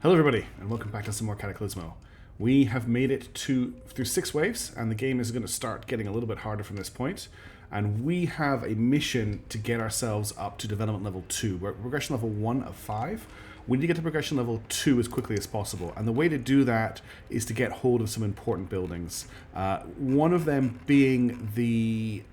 Hello everybody, and welcome back to some more Cataclismo. We have made it through 6 waves, and the game is going to start getting a little bit harder from this point. And we have a mission to get ourselves up to development level 2. We're at progression level 1 of 5. We need to get to progression level 2 as quickly as possible. And the way to do that is to get hold of some important buildings. One of them being the...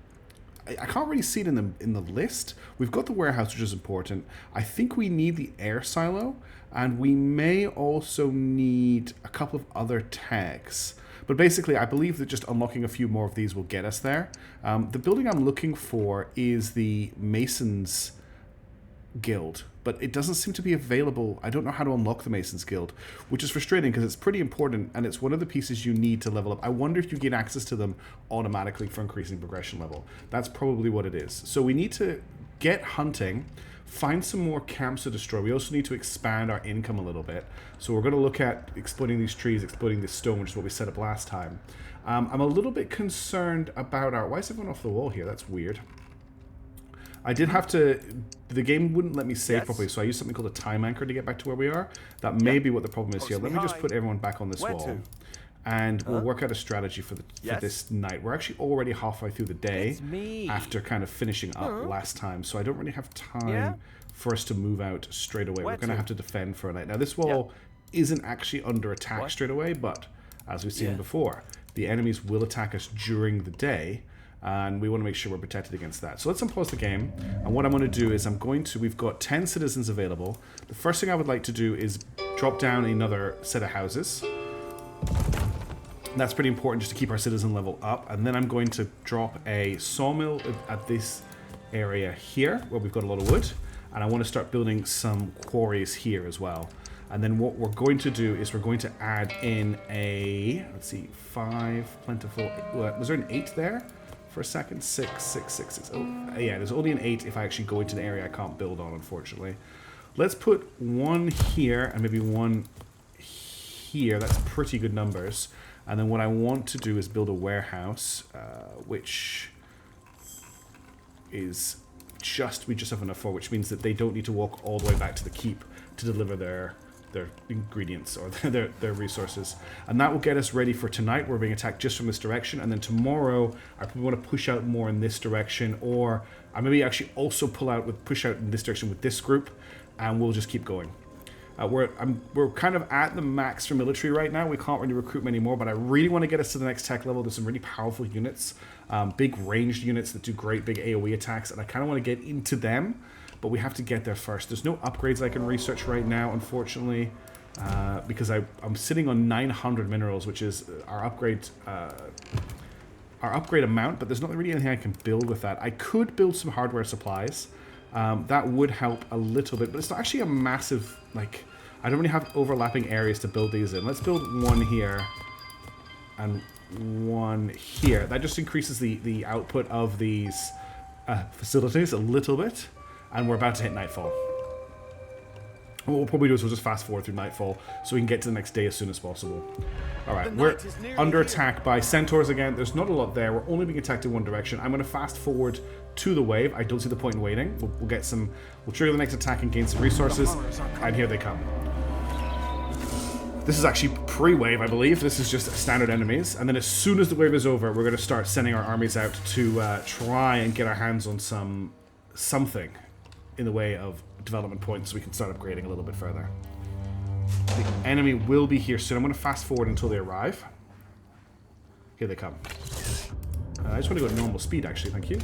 I can't really see it in the list. We've got the warehouse, which is important. I think we need the air silo, and we may also need a couple of other tags. But basically, I believe that just unlocking a few more of these will get us there. The building I'm looking for is the Masons Guild, but it doesn't seem to be available. I don't know how to unlock the Masons Guild, which is frustrating because it's pretty important and it's one of the pieces you need to level up. I wonder if you get access to them automatically for increasing progression level. That's probably what it is. So we need to get hunting, find some more camps to destroy. We also need to expand our income a little bit. So we're going to look at exploiting these trees, exploiting this stone, which is what we set up last time. I'm a little bit concerned about our... Why is everyone off the wall here? That's weird. I did have to... The game wouldn't let me save properly, so I used something called a time anchor to get back to where we are. That may be what the problem is here. Let me just put everyone back on this wall. And we'll work out a strategy for this night. We're actually already halfway through the day after kind of finishing up last time, so I don't really have time for us to move out straight away. We're going to have to defend for a night. Now, this wall isn't actually under attack straight away, but as we've seen before, the enemies will attack us during the day, and we want to make sure we're protected against that. So let's unpause the game, and what I'm going to do is we've got 10 citizens available. The first thing I would like to do is drop down another set of houses. That's pretty important just to keep our citizen level up. And then I'm going to drop a sawmill at this area here, where we've got a lot of wood. And I want to start building some quarries here as well. And then what we're going to do is we're going to add in a, let's see, 5, plentiful, was there an 8 there? For a second, 6, 6, 6, 6. Oh, yeah, there's only an 8 if I actually go into an area I can't build on, unfortunately. Let's put 1 here and maybe 1 here. That's pretty good numbers. And then what I want to do is build a warehouse, which is we just have enough for, which means that they don't need to walk all the way back to the keep to deliver their ingredients or their resources. And that will get us ready for tonight. We're being attacked just from this direction, and then tomorrow I probably want to push out more in this direction, or I maybe actually also push out in this direction with this group, and we'll just keep going. We're kind of at the max for military right now. We can't really recruit many more, but I really want to get us to the next tech level. There's some really powerful units, big ranged units that do great big AoE attacks, and I kind of want to get into them, but we have to get there first. There's no upgrades I can research right now, unfortunately, because I'm sitting on 900 minerals, which is our upgrade amount, but there's not really anything I can build with that. I could build some hardware supplies. That would help a little bit, but it's not actually a massive, like, I don't really have overlapping areas to build these in. Let's build 1 here and 1 here. That just increases the output of these facilities a little bit, and we're about to hit nightfall. And what we'll probably do is we'll just fast forward through nightfall so we can get to the next day as soon as possible. Alright, we're under attack by centaurs again. There's not a lot there. We're only being attacked in one direction. I'm going to fast forward to the wave. I don't see the point in waiting. We'll trigger the next attack and gain some resources. And here they come. This is actually pre-wave, I believe. This is just standard enemies. And then as soon as the wave is over, we're going to start sending our armies out to try and get our hands on something in the way of development points so we can start upgrading a little bit further. The enemy will be here soon. I'm going to fast forward until they arrive. Here they come. I just want to go at normal speed, actually. Thank you.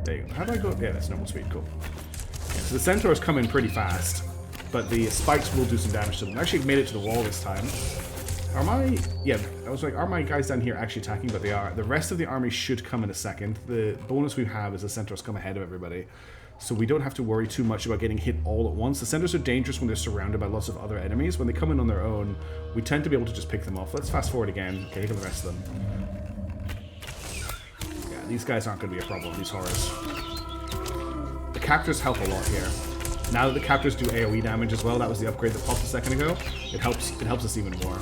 There you go. How do I go? Yeah, that's normal speed. Cool. Yeah, so the centaurs come in pretty fast, but the spikes will do some damage to them. I actually made it to the wall this time. Yeah, I was like, are my guys down here actually attacking? But they are. The rest of the army should come in a second. The bonus we have is the centaurs come ahead of everybody, so we don't have to worry too much about getting hit all at once. The centaurs are dangerous when they're surrounded by lots of other enemies. When they come in on their own, we tend to be able to just pick them off. Let's fast forward again. Okay, here come the rest of them. Yeah, these guys aren't going to be a problem, these horrors. The captors help a lot here. Now that the captors do AoE damage as well, that was the upgrade that popped a second ago, it helps us even more.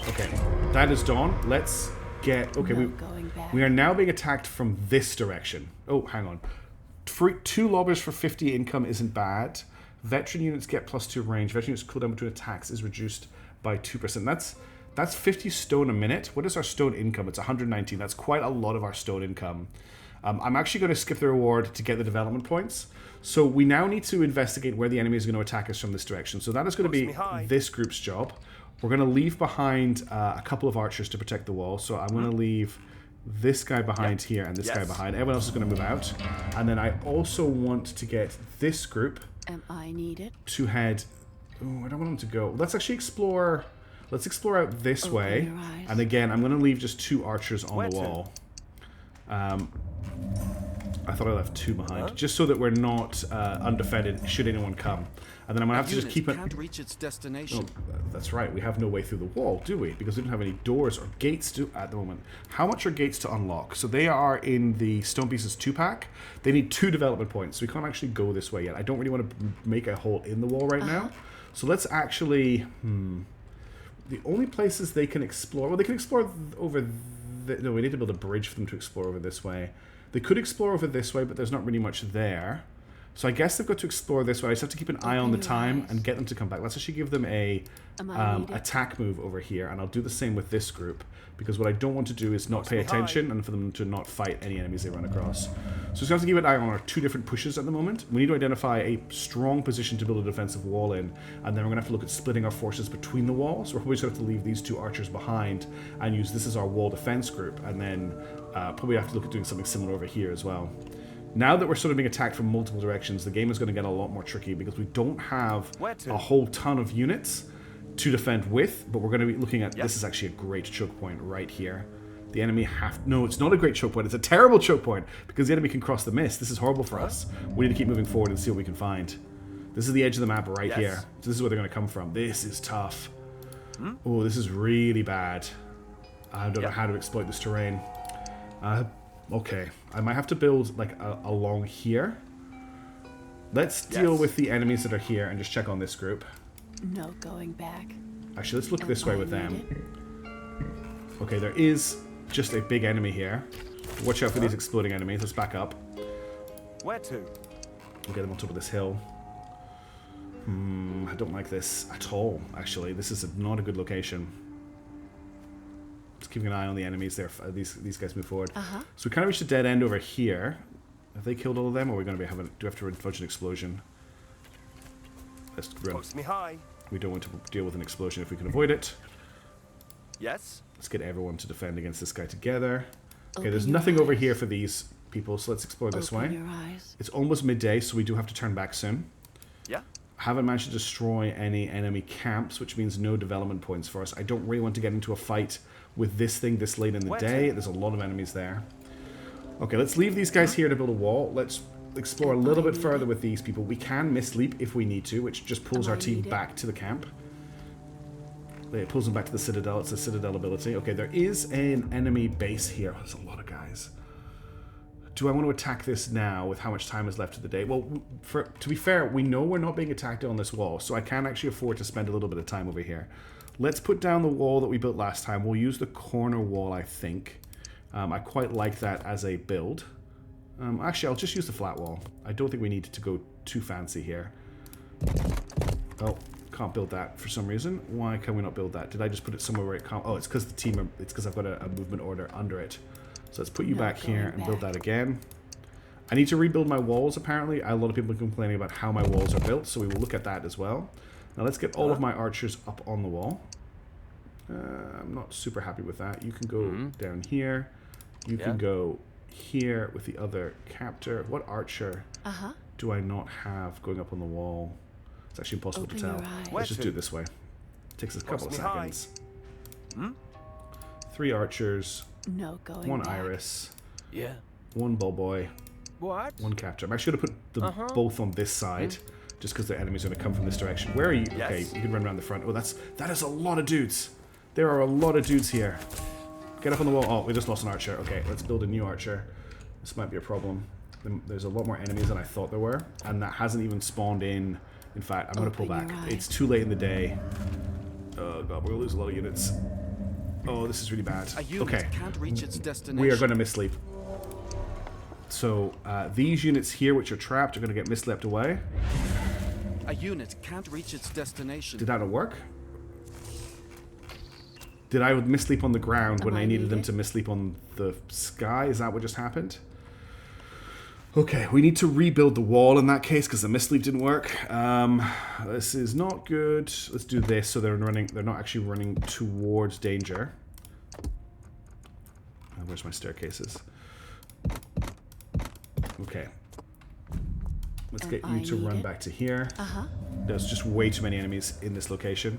Okay, that is done. Let's get... Okay, we are now being attacked from this direction. Oh, hang on. 2 lobbers for 50 income isn't bad. Veteran units get +2 range. Veteran units cooldown between attacks is reduced by 2%. That's 50 stone a minute. What is our stone income? It's 119. That's quite a lot of our stone income. I'm actually going to skip the reward to get the development points. So we now need to investigate where the enemy is going to attack us from this direction. So that is going to be this group's job. We're going to leave behind a couple of archers to protect the wall. So I'm going to leave this guy behind here and this guy behind. Everyone else is going to move out. And then I also want to get this group to head... Oh, I don't want them to go. Let's actually explore... Let's explore out this way. And again, I'm going to leave just 2 archers on the wall. I thought I left 2 behind, just so that we're not undefended should anyone come. And then I'm going to have to just keep it... can't reach its destination. Oh, that's right. We have no way through the wall, do we? Because we don't have any doors or gates at the moment. How much are gates to unlock? So they are in the Stone Pieces 2-pack. They need 2 development points, so we can't actually go this way yet. I don't really want to make a hole in the wall right now. So let's actually... The only places they can explore... Well, they can explore over... No, we need to build a bridge for them to explore over this way. They could explore over this way, but there's not really much there. So I guess they've got to explore this way. I just have to keep an eye on the time and get them to come back. Let's actually give them a attack move over here, and I'll do the same with this group, because what I don't want to do is not pay attention and for them to not fight any enemies they run across. So we're going to have to keep an eye on our 2 different pushes at the moment. We need to identify a strong position to build a defensive wall in, and then we're going to have to look at splitting our forces between the walls. We're probably just going to have to leave these 2 archers behind and use this as our wall defense group, and then probably have to look at doing something similar over here as well. Now that we're sort of being attacked from multiple directions, the game is going to get a lot more tricky because we don't have a whole ton of units to defend with, but we're going to be looking at... This is actually a great choke point right here. The enemy No, it's not a great choke point. It's a terrible choke point because the enemy can cross the mist. This is horrible for us. We need to keep moving forward and see what we can find. This is the edge of the map right here. So this is where they're going to come from. This is tough. Oh, this is really bad. I don't know how to exploit this terrain. Okay, I might have to build like along here. Let's deal with the enemies that are here and just check on this group. No going back. Actually, let's look this way with them. Okay, there is just a big enemy here. Watch out for these exploding enemies. Let's back up. Where to? We'll get them on top of this hill. I don't like this at all, actually. This is not a good location. Just keeping an eye on the enemies there. These guys move forward. So we kind of reached a dead end over here. Have they killed all of them, or are we going to be having? Do we have to dodge an explosion? Let's run. Post me high. We don't want to deal with an explosion if we can avoid it. Yes. Let's get everyone to defend against this guy together. Okay, there's nothing over here for these people, so let's explore this way. It's almost midday, so we do have to turn back soon. Yeah. Haven't managed to destroy any enemy camps, which means no development points for us. I don't really want to get into a fight with this thing this late in the day. There's a lot of enemies there. Okay, let's leave these guys here to build a wall. Let's explore a little bit further with these people. We can misleap if we need to, which just pulls our team back to the camp. It pulls them back to the Citadel. It's a Citadel ability. Okay, there is an enemy base here. There's a lot of guys. Do I want to attack this now with how much time is left of the day? Well, to be fair, we know we're not being attacked on this wall, so I can actually afford to spend a little bit of time over here. Let's put down the wall that we built last time. We'll use the corner wall, I think. I quite like that as a build. Actually, I'll just use the flat wall. I don't think we need to go too fancy here. Oh, can't build that for some reason. Why can we not build that? Did I just put it somewhere where it can't? Oh, it's because the team. It's because I've got a movement order under it. So let's put you back here and build that again. I need to rebuild my walls, apparently. A lot of people are complaining about how my walls are built, so we will look at that as well. Now let's get all of my archers up on the wall. I'm not super happy with that. You can go down here. You can go here with the other captor. What archer do I not have going up on the wall? It's actually impossible to tell. Let's just do it this way. It takes us a couple of seconds. 3 archers. No going 1 back. iris. Yeah. 1 ball boy. What? 1 captor. I'm actually going to put them both on this side, just because the enemies are going to come from this direction. Where are you? Yes. Okay, you can run around the front. Oh, that is a lot of dudes. There are a lot of dudes here. Get up on the wall. Oh, we just lost an archer. Okay, let's build a new archer. This might be a problem. There's a lot more enemies than I thought there were, and that hasn't even spawned in. In fact, I'm going to pull back. It's too late in the day. Oh god, we're going to lose a lot of units. Oh, this is really bad. Okay, can't reach its destination. we are going to missleep. So these units here, which are trapped, are going to get mislept away. A unit can't reach its destination. Did that not work? Did I misleap on the ground when I needed them to misleap on the sky? Is that what just happened? Okay, we need to rebuild the wall in that case because the misleap didn't work. This is not good. Let's do this so they're not actually running towards danger. Where's my staircases? Okay. Let's get you to run back to here. There's just way too many enemies in this location.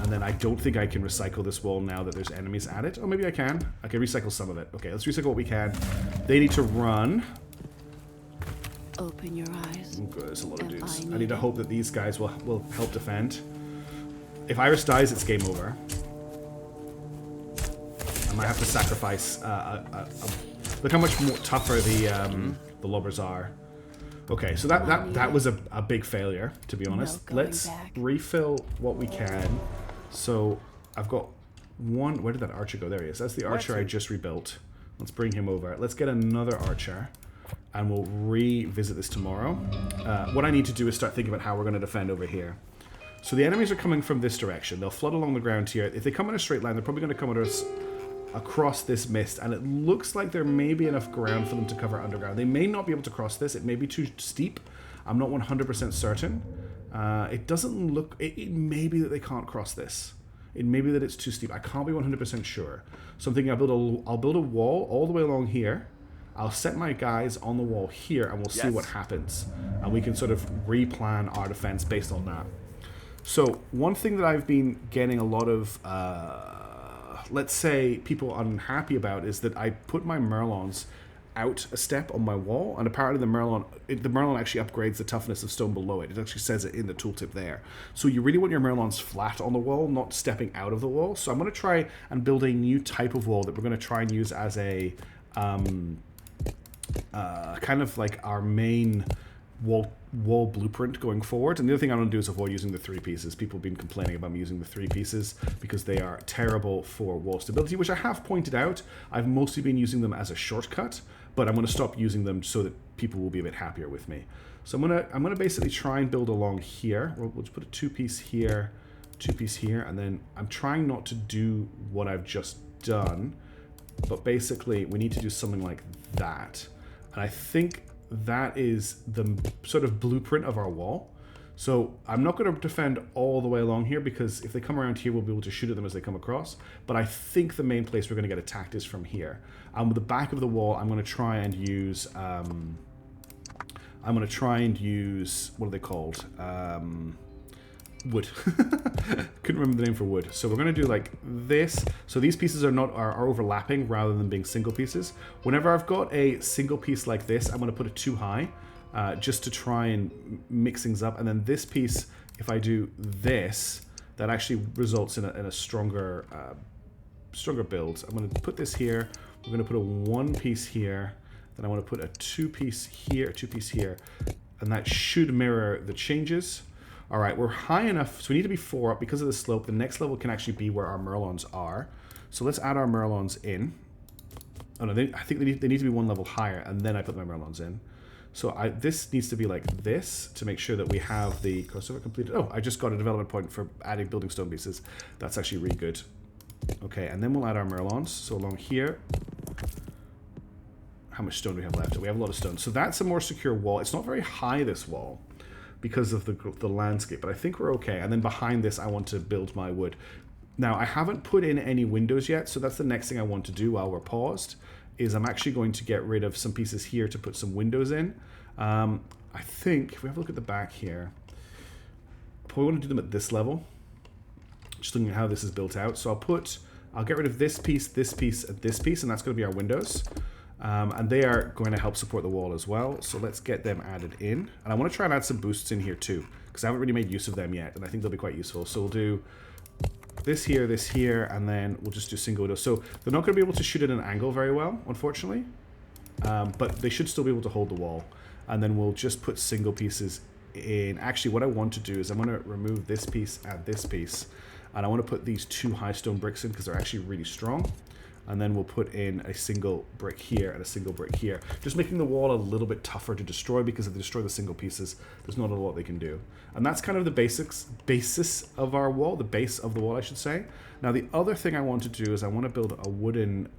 And then I don't think I can recycle this wall now that there's enemies at it. Oh, maybe I can. I can recycle some of it. Okay, let's recycle what we can. They need to run. Open your eyes. Oh, good, there's a lot of dudes. I need to hope that these guys will help defend. If Iris dies, it's game over. I might have to sacrifice. Look how much more tougher the lobbers are. Okay, so that was a big failure, to be honest. Let's refill what we can. So I've got one. Where did that archer go? There he is. That's the archer I just rebuilt. Let's bring him over. Let's get another archer, and we'll revisit this tomorrow. What I need to do is start thinking about how we're going to defend over here. So the enemies are coming from this direction. They'll flood along the ground here. If they come in a straight line, they're probably going to come at us across this mist, and it looks like there may be enough ground for them to cover underground. They may not be able to cross this. It may be too steep. I'm not 100% certain. It doesn't look... It may be that they can't cross this. It may be that it's too steep. I can't be 100% sure. So I'm thinking I'll build a wall all the way along here. I'll set my guys on the wall here, and we'll see what happens. And we can sort of replan our defense based on that. So one thing that I've been getting a lot of... let's say people unhappy about is that I put my Merlons out a step on my wall, and apparently the Merlon actually upgrades the toughness of stone below it. It actually says it in the tooltip there. So you really want your Merlons flat on the wall, not stepping out of the wall. So I'm going to try and build a new type of wall that we're going to try and use as a kind of like our main wall blueprint going forward. And the other thing I'm going to do is avoid using the 3 pieces. People have been complaining about me using the 3 pieces because they are terrible for wall stability, which I have pointed out. I've mostly been using them as a shortcut, but I'm going to stop using them so that people will be a bit happier with me. So I'm going to basically try and build along here. We'll just put a 2-piece here, 2-piece here, and then I'm trying not to do what I've just done, but basically we need to do something like that. And I think that is the sort of blueprint of our wall. So I'm not going to defend all the way along here because if they come around here, we'll be able to shoot at them as they come across. But I think the main place we're going to get attacked is from here. With the back of the wall, I'm going to try and use... what are they called? Wood. Couldn't remember the name for wood. So we're going to do like this. So these pieces are overlapping rather than being single pieces. Whenever I've got a single piece like this, I'm going to put it too high just to try and mix things up. And then this piece, if I do this, that actually results in a stronger build. I'm going to put this here. We're going to put a 1 piece here. Then I want to put a 2-piece here, a 2-piece here. And that should mirror the changes. All right, we're high enough, so we need to be 4 up because of the slope. The next level can actually be where our Merlons are. So let's add our Merlons in. Oh no, I think they need to be 1 level higher, and then I put my Merlons in. So this needs to be like this to make sure that we have the crossover completed. Oh, I just got a development point for adding building stone pieces. That's actually really good. Okay, and then we'll add our Merlons. So along here, how much stone do we have left? We have a lot of stone. So that's a more secure wall. It's not very high, this wall, because of the landscape, but I think we're okay. And then behind this, I want to build my wood. Now, I haven't put in any windows yet, so that's the next thing I want to do while we're paused, is I'm actually going to get rid of some pieces here to put some windows in. I think, if we have a look at the back here, I probably want to do them at this level, just looking at how this is built out. So I'll get rid of this piece, and this piece, and that's going to be our windows. And they are going to help support the wall as well. So let's get them added in. And I want to try and add some boosts in here too, because I haven't really made use of them yet, and I think they'll be quite useful. So we'll do this here, and then we'll just do single windows. So they're not going to be able to shoot at an angle very well, unfortunately. But they should still be able to hold the wall. And then we'll just put single pieces in. Actually, what I want to do is I'm going to remove this piece and this piece. And I want to put these 2 high stone bricks in because they're actually really strong. and then we'll put in a single brick here and a single brick here, just making the wall a little bit tougher to destroy, because if they destroy the single pieces, there's not a lot they can do. And that's kind of the basis of our wall, the base of the wall, I should say. Now the other thing I want to do is I want to build a wooden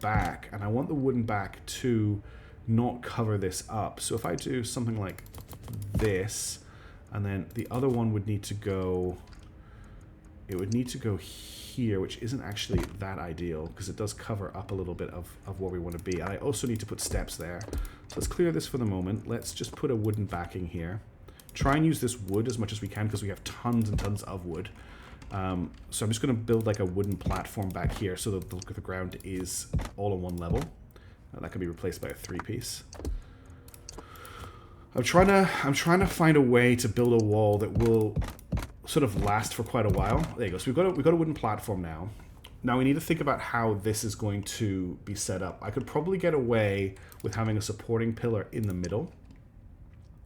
back, and I want the wooden back to not cover this up. So if I do something like this, and then the other one would need to go, it would need to go here, which isn't actually that ideal because it does cover up a little bit of where we want to be. And I also need to put steps there. So let's clear this for the moment. Let's just put a wooden backing here. Try and use this wood as much as we can because we have tons and tons of wood. So I'm just going to build like a wooden platform back here so that the ground is all on one level. That can be replaced by a 3-piece. I'm trying to find a way to build a wall that will sort of last for quite a while. There you go. So we've got a wooden platform now. Now we need to think about how this is going to be set up. I could probably get away with having a supporting pillar in the middle,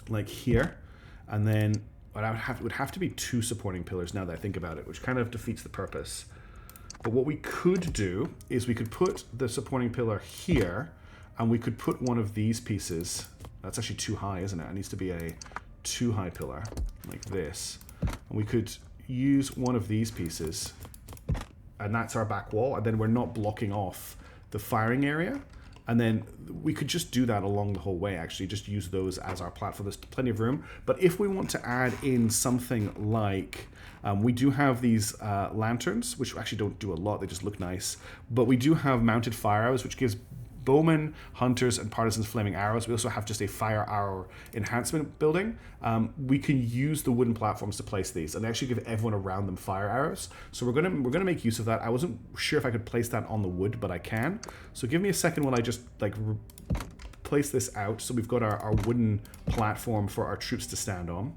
like here, and then it would have to be 2 supporting pillars now that I think about it, which kind of defeats the purpose. But what we could do is we could put the supporting pillar here, and we could put one of these pieces. That's actually too high, isn't it? It needs to be a too high pillar, like this. And we could use one of these pieces, and that's our back wall, and then we're not blocking off the firing area. And then we could just do that along the whole way, actually, just use those as our platform. There's plenty of room. But if we want to add in something like, we do have these lanterns, which actually don't do a lot, they just look nice. But we do have mounted fire arrows, which gives bowmen, hunters, and partisans flaming arrows. We also have just a fire arrow enhancement building. We can use the wooden platforms to place these, and they actually give everyone around them fire arrows. So we're gonna make use of that. I wasn't sure if I could place that on the wood, but I can. So give me a second while I just like place this out. So we've got our wooden platform for our troops to stand on.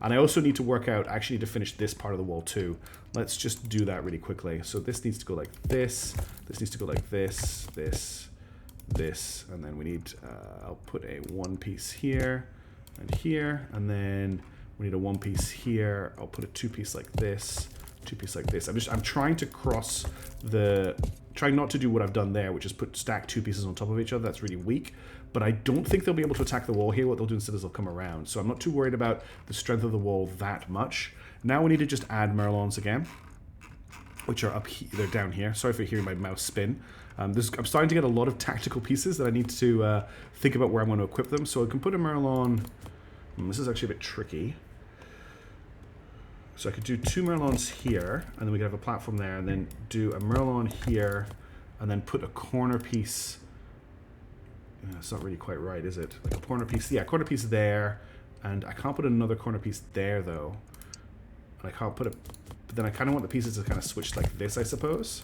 And I also need to work out, actually, to finish this part of the wall too. Let's just do that really quickly. So this needs to go like this. This needs to go like this, this, and then we need, I'll put a 1-piece here and here, and then we need a 1-piece here. I'll put a 2-piece like this, 2-piece like this. I'm trying to trying not to do what I've done there, which is stack 2 pieces on top of each other. That's really weak, but I don't think they'll be able to attack the wall here. What they'll do instead is they'll come around. So I'm not too worried about the strength of the wall that much. Now we need to just add Merlons again, which are up here, they're down here. Sorry for hearing my mouse spin. I'm starting to get a lot of tactical pieces that I need to think about where I'm going to equip them. So I can put a Merlon. This is actually a bit tricky. So I could do 2 Merlons here, and then we could have a platform there, and then do a Merlon here, and then put a corner piece. It's not really quite right, is it? Like a corner piece. Yeah, corner piece there, and I can't put another corner piece there though. And I can't put it. But then I kind of want the pieces to kind of switch like this, I suppose.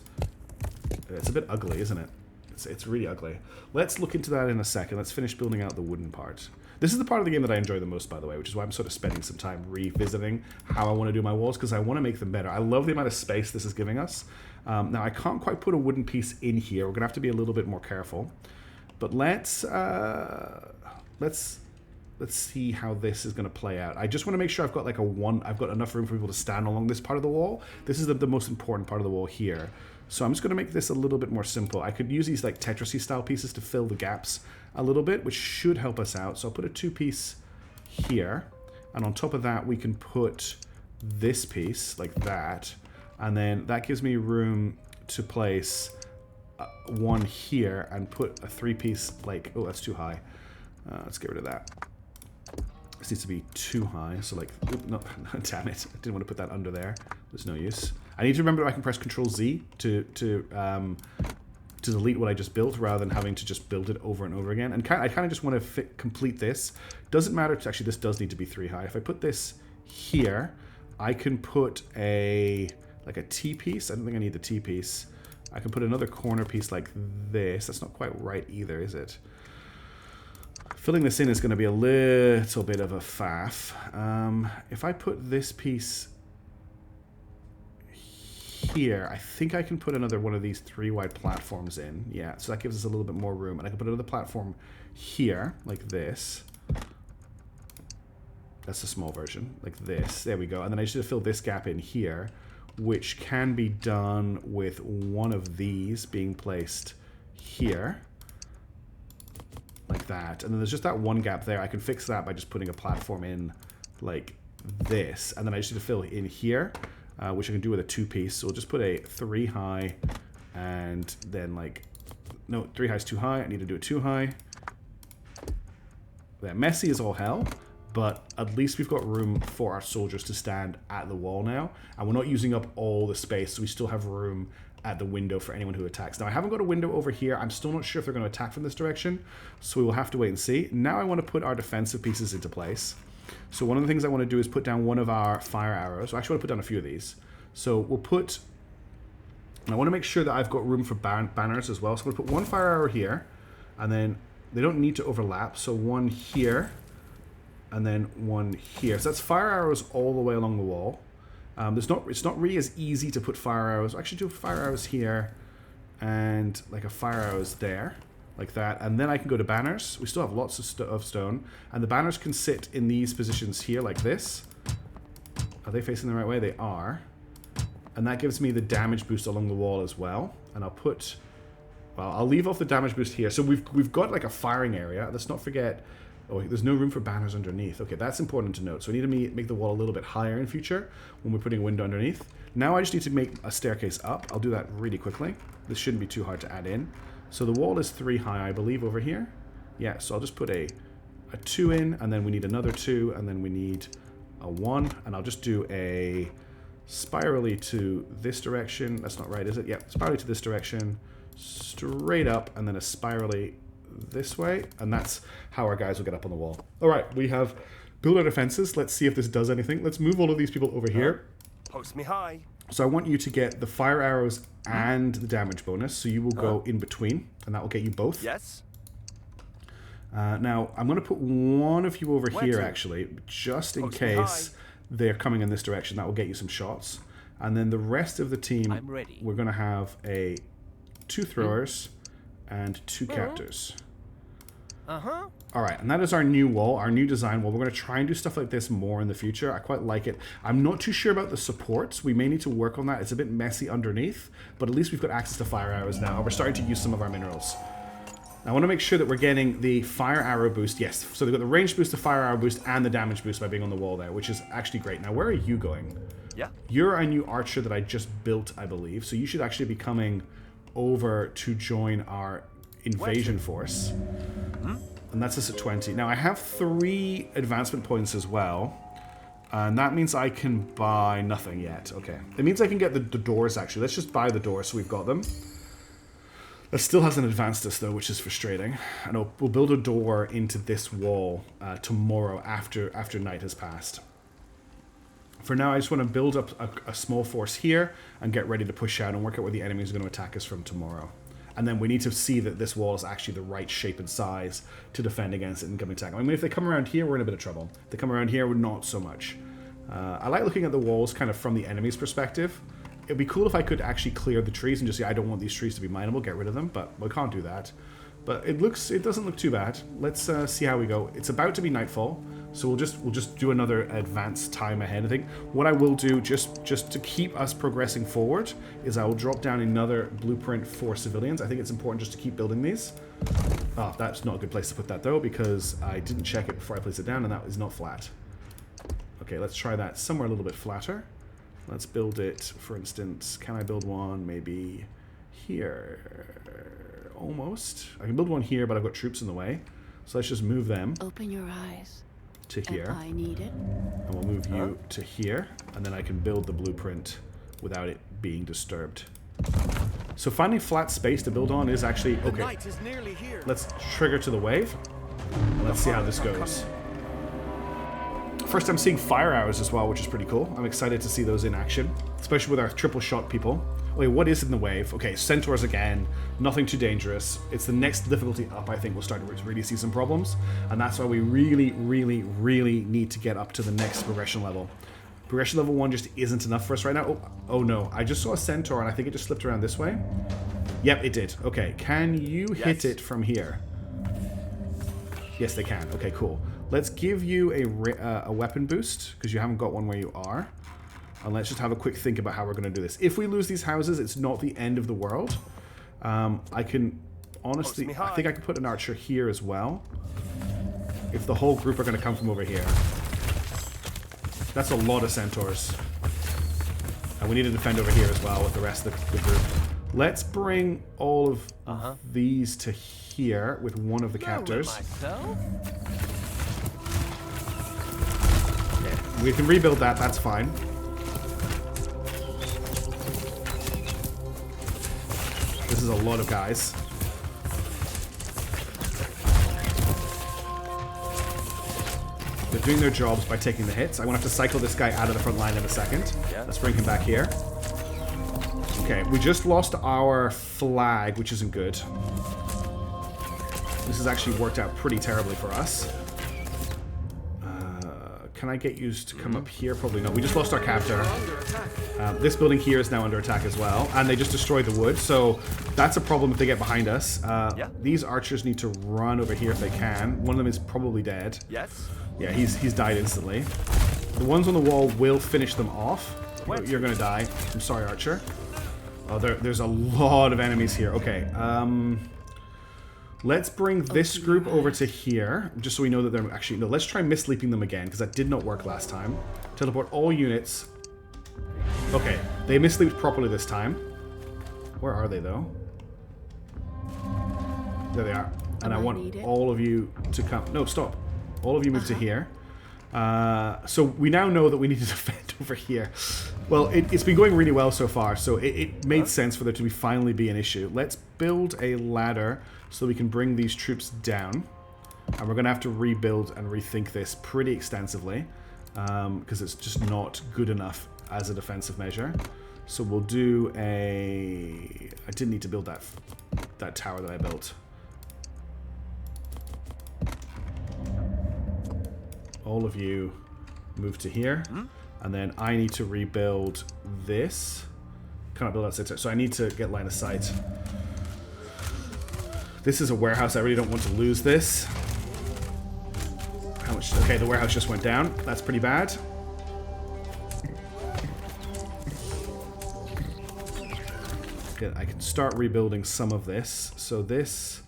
It's a bit ugly, isn't it? It's really ugly. Let's look into that in a second. Let's finish building out the wooden part. This is the part of the game that I enjoy the most, by the way, which is why I'm sort of spending some time revisiting how I want to do my walls, because I want to make them better. I love the amount of space this is giving us. Now, I can't quite put a wooden piece in here. We're going to have to be a little bit more careful. But let's see how this is going to play out. I just want to make sure I've got like I've got enough room for people to stand along this part of the wall. This is the most important part of the wall here. So I'm just going to make this a little bit more simple. I could use these like Tetris style pieces to fill the gaps a little bit, which should help us out. So I'll put a 2-piece here, and on top of that we can put this piece like that, and then that gives me room to place one here and put a 3-piece like, oh, that's too high. Let's get rid of that. This needs to be too high, so like, no, damn it, I didn't want to put that under there. There's no use. I need to remember I can press Control-Z to delete what I just built, rather than having to just build it over and over again. And I kind of just want to complete this. Doesn't matter, actually this does need to be 3 high. If I put this here, I can put like a T-piece. I don't think I need the T-piece. I can put another corner piece like this. That's not quite right either, is it? Filling this in is going to be a little bit of a faff. If I put this piece here, I think I can put another one of these 3-wide platforms in. Yeah, so that gives us a little bit more room. And I can put another platform here, like this. That's a small version, like this. There we go. And then I just need to fill this gap in here which can be done with one of these being placed here. Like that. And then there's just that one gap there. I can fix that by just putting a platform in like this. And then I just need to fill in here, which I can do with a 2-piece. So we'll just put a 3 high and then like, no, 3 high is too high. I need to do a 2 high. That messy as all hell, but at least we've got room for our soldiers to stand at the wall now. And we're not using up all the space, so we still have room at the window for anyone who attacks. Now, I haven't got a window over here. I'm still not sure if they're going to attack from this direction, so we will have to wait and see. Now I want to put our defensive pieces into place. So one of the things I want to do is put down one of our fire arrows. I actually want to put down a few of these. So we'll put... And I want to make sure that I've got room for banners as well. So I'm going to put one fire arrow here, and then they don't need to overlap. So one here, and then one here. So that's fire arrows all the way along the wall. It's not really as easy to put fire arrows. Actually, do fire arrows here, and like a fire arrows there, like that. And then I can go to banners. We still have lots of stone, and the banners can sit in these positions here, like this. Are they facing the right way? They are. And that gives me the damage boost along the wall as well. And I'll put, well, I'll leave off the damage boost here. So we've got like a firing area. Let's not forget. Oh, there's no room for banners underneath. Okay, that's important to note. So we need to make the wall a little bit higher in future when we're putting a window underneath. Now I just need to make a staircase up. I'll do that really quickly. This shouldn't be too hard to add in. So the wall is 3 high, I believe, over here. Yeah, so I'll just put a 2 in, and then we need another 2, and then we need a 1, and I'll just do a spirally to this direction. That's not right, is it? Yeah, spirally to this direction, straight up, and then a spirally this way, and that's how our guys will get up on the wall. All right, we have built our defenses. Let's see if this does anything. Let's move all of these people over here. Post me high. So I want you to get the fire arrows and the damage bonus, so you will go in between, and that will get you both. Yes. Now, I'm going to put one of you over Where here, to? actually, just in Post me case they're coming in this direction. That will get you some shots. And then the rest of the team, I'm ready. we're going to have 2 throwers and 2 captors. Uh-huh. All right, and that is our new wall, our new design wall. We're going to try and do stuff like this more in the future. I quite like it. I'm not too sure about the supports. We may need to work on that. It's a bit messy underneath, but at least we've got access to fire arrows now. We're starting to use some of our minerals. I want to make sure that we're getting the fire arrow boost. Yes, so they've got the range boost, the fire arrow boost, and the damage boost by being on the wall there, which is actually great. Now, where are you going? Yeah. You're a new archer that I just built, I believe, so you should actually be coming over to join our invasion force. And that's us at 20. Now, I have 3 advancement points as well, and that means I can buy nothing yet. Okay. It means I can get the doors, actually. Let's just buy the doors so we've got them. That still hasn't advanced us, though, which is frustrating. And we'll build a door into this wall tomorrow after night has passed. For now, I just want to build up a small force here and get ready to push out and work out where the enemies are going to attack us from tomorrow. And then we need to see that this wall is actually the right shape and size to defend against an incoming attack. I mean, if they come around here, we're in a bit of trouble. If they come around here, we're not so much. I like looking at the walls kind of from the enemy's perspective. It'd be cool if I could actually clear the trees and just say, I don't want these trees to be mineable, get rid of them, but we can't do that. But it doesn't look too bad. Let's see how we go. It's about to be nightfall, so we'll just do another advanced time ahead. I think what I will do just to keep us progressing forward is I will drop down another blueprint for civilians. I think it's important just to keep building these. Oh, that's not a good place to put that though, because I didn't check it before I placed it down, and that is not flat. Okay, let's try that somewhere a little bit flatter. Let's build it, for instance, can I build one maybe here? Almost. I can build one here, but I've got troops in the way. So let's just move them Open your eyes. to here. And I need it. And we'll move you to here. And then I can build the blueprint without it being disturbed. So finding flat space to build on is actually... The Okay, night is nearly here. let's trigger to the wave. And let's see how this goes. First I'm seeing fire arrows as well, which is pretty cool. I'm excited to see those in action, especially with our triple shot people. Wait, what is in the wave? Okay, centaurs again. Nothing too dangerous. It's the next difficulty up, I think, we'll start to really see some problems. And that's why we really, really, really need to get up to the next progression level. Progression level 1 just isn't enough for us right now. Oh no, I just saw a centaur and I think it just slipped around this way. Yep, it did. Okay, can you hit it from here? Yes, they can. Okay, cool. Let's give you a weapon boost, because you haven't got one where you are. And let's just have a quick think about how we're going to do this. If we lose these houses, it's not the end of the world. I can honestly, I think I could put an archer here as well. If the whole group are going to come from over here. That's a lot of centaurs. And we need to defend over here as well with the rest of the group. Let's bring all of these to here with one of the captors. Okay, we can rebuild that, that's fine. This is a lot of guys. They're doing their jobs by taking the hits. I'm going to have to cycle this guy out of the front line in a second. Yeah. Let's bring him back here. Okay, we just lost our flag, which isn't good. This has actually worked out pretty terribly for us. Can I get used to come up here? Probably not. We just lost our captor. This building here is now under attack as well. And they just destroyed the wood, so that's a problem if they get behind us. These archers need to run over here if they can. One of them is probably dead. Yes. Yeah, he's died instantly. The ones on the wall will finish them off. You're gonna die. I'm sorry, Archer. Oh, there's a lot of enemies here. Okay, let's bring this group over to here, just so we know that they're actually... No, let's try missleeping them again, because that did not work last time. Teleport all units. Okay, they missleeped properly this time. Where are they, though? There they are. And I want all of you to come... No, stop. All of you move to here. So we now know that we need to defend over here. Well, it's been going really well so far, so it made sense for there to finally be an issue. Let's build a ladder so we can bring these troops down. And we're going to have to rebuild and rethink this pretty extensively, because it's just not good enough as a defensive measure. So we'll do a... I didn't need to build that tower that I built. All of you move to here. And then I need to rebuild this. Can't build that, so I need to get line of sight. This is a warehouse. I really don't want to lose this. How much? Okay, the warehouse just went down. That's pretty bad. Okay, I can start rebuilding some of this. So this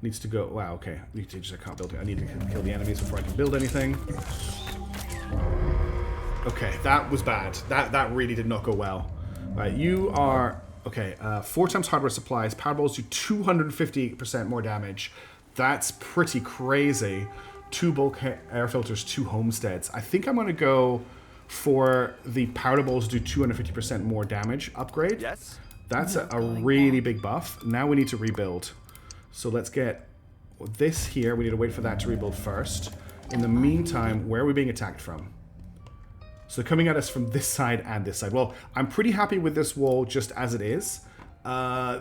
needs to go... Wow, okay. I can't build it. I need to kill the enemies before I can build anything. Okay, that was bad. That really did not go well. Right, you are... Okay, 4 times hardware supplies. Power balls do 250% more damage. That's pretty crazy. 2 bulk air filters, 2 homesteads. I think I'm going to go for the powder balls do 250% more damage upgrade. Yes. That's a really big buff. Now we need to rebuild. So let's get this here. We need to wait for that to rebuild first. In the meantime, where are we being attacked from? So coming at us from this side and this side. Well, I'm pretty happy with this wall just as it is.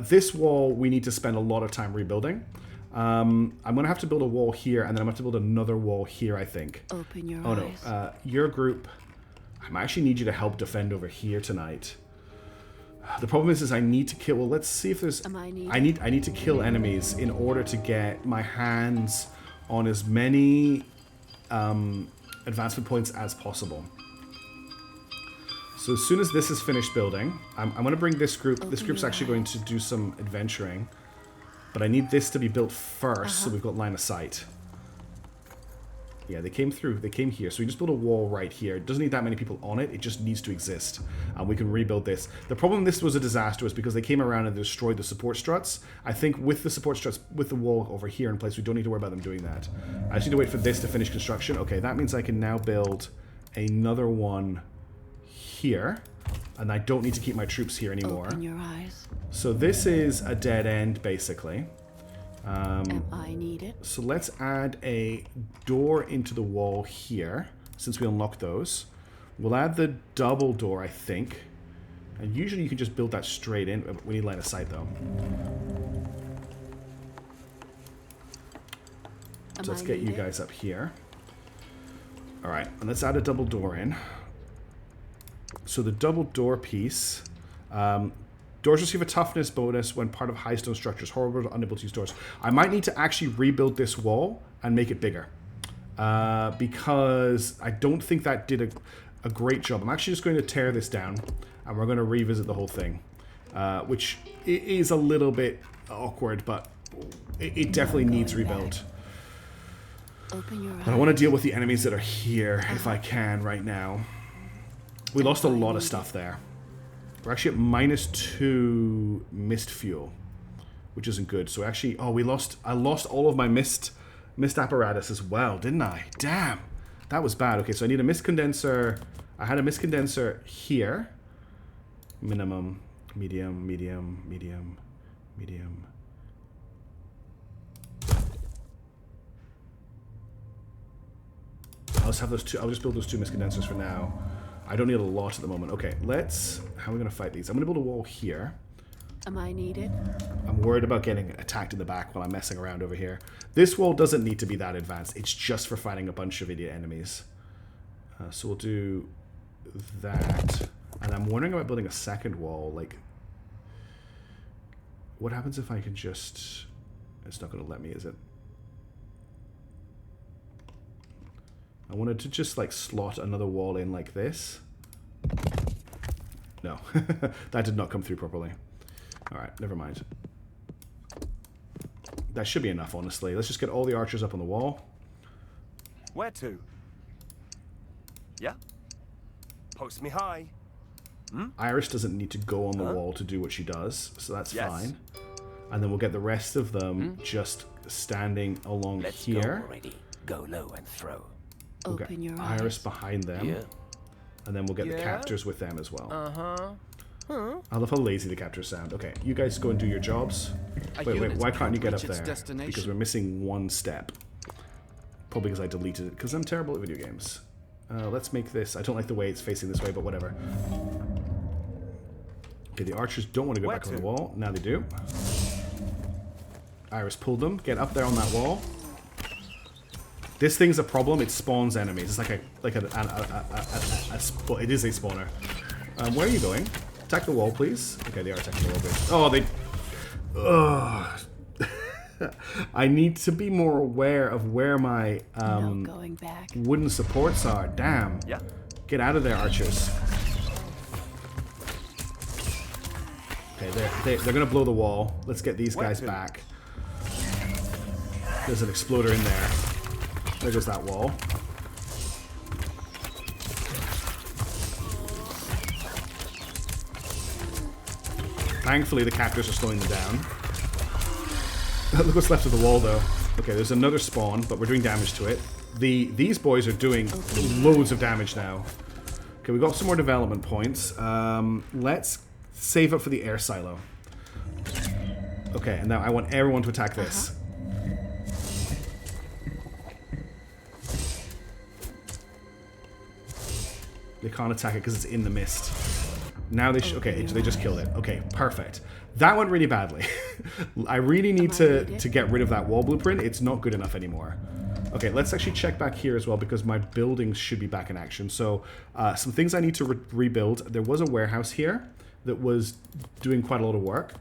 This wall, we need to spend a lot of time rebuilding. I'm going to have to build a wall here, and then I'm going to have to build another wall here, I think. Open your eyes. Oh, no. Your group... I might actually need you to help defend over here tonight. The problem is I need to kill... Well, let's see if there's... I need to kill enemies in order to get my hands on as many advancement points as possible. So as soon as this is finished building, I'm going to bring this group. This group's actually going to do some adventuring. But I need this to be built first, so we've got line of sight. Yeah, they came through. They came here. So we just build a wall right here. It doesn't need that many people on it. It just needs to exist. And we can rebuild this. The problem this was a disaster was because they came around and destroyed the support struts. I think with the support struts, with the wall over here in place, we don't need to worry about them doing that. I just need to wait for this to finish construction. Okay, that means I can now build another one here. And I don't need to keep my troops here anymore. Open your eyes. So this is a dead end, basically. I need it. So let's add a door into the wall here, since we unlocked those. We'll add the double door, I think. And usually you can just build that straight in. We need line of sight, though. So let's get you guys up here. Alright, and let's add a double door in. So the double door piece... doors receive a toughness bonus when part of high stone structures. Horrible, unable to use doors. I might need to actually rebuild this wall and make it bigger. Because I don't think that did a... a great job. I'm actually just going to tear this down, and we're going to revisit the whole thing, which is a little bit awkward, but it definitely needs rebuilt. Open your eyes. But I want to deal with the enemies that are here if I can right now. We lost a lot of stuff there. We're actually at -2 mist fuel, which isn't good. So actually, oh, I lost all of my mist apparatus as well, didn't I? Damn, that was bad. Okay, so I need a mist condenser. I had a mist condenser here. Minimum, medium, medium, medium, medium. I'll just have those two. I'll just build those 2 mist condensers for now. I don't need a lot at the moment. Okay, how are we going to fight these? I'm going to build a wall here. Am I needed? I'm worried about getting attacked in the back while I'm messing around over here. This wall doesn't need to be that advanced. It's just for fighting a bunch of idiot enemies. So we'll do that. And I'm wondering about building a second wall. Like, what happens if I can just... It's not going to let me, is it? I wanted to just like slot another wall in like this. No, that did not come through properly. All right, never mind. That should be enough, honestly. Let's just get all the archers up on the wall. Where to? Yeah? Post me high. Iris doesn't need to go on the wall to do what she does, so that's fine. And then we'll get the rest of them just standing along here. Go already. Go low and throw. We'll get Iris behind them, and then we'll get the captors with them as well. I love how lazy the captors sound. Okay, you guys go and do your jobs. Wait, why can't you get up there? Because we're missing one step. Probably because I deleted it, because I'm terrible at video games. Let's make this... I don't like the way it's facing this way, but whatever. Okay, the archers don't want to go back on the wall. Now they do. Iris pulled them. Get up there on that wall. This thing's a problem. It spawns enemies. It's like it is a spawner. Where are you going? Attack the wall, please. Okay, they are attacking the wall. Good. Oh, they... Ugh. I need to be more aware of where my going back. Wooden supports are. Damn. Yeah. Get out of there, archers. Okay, they're gonna blow the wall. Let's get these guys back. There's an exploder in there. There goes that wall. Thankfully, the captors are slowing them down. Look what's left of the wall, though. Okay, there's another spawn, but we're doing damage to it. These boys are doing loads of damage now. Okay, we've got some more development points. Let's save up for the air silo. Okay, and now I want everyone to attack this. They can't attack it because it's in the mist. Now they okay, they just killed it. Okay, perfect. That went really badly. I really need to get rid of that wall blueprint. It's not good enough anymore. Okay, let's actually check back here as well because my buildings should be back in action. So some things I need to rebuild. There was a warehouse here that was doing quite a lot of work.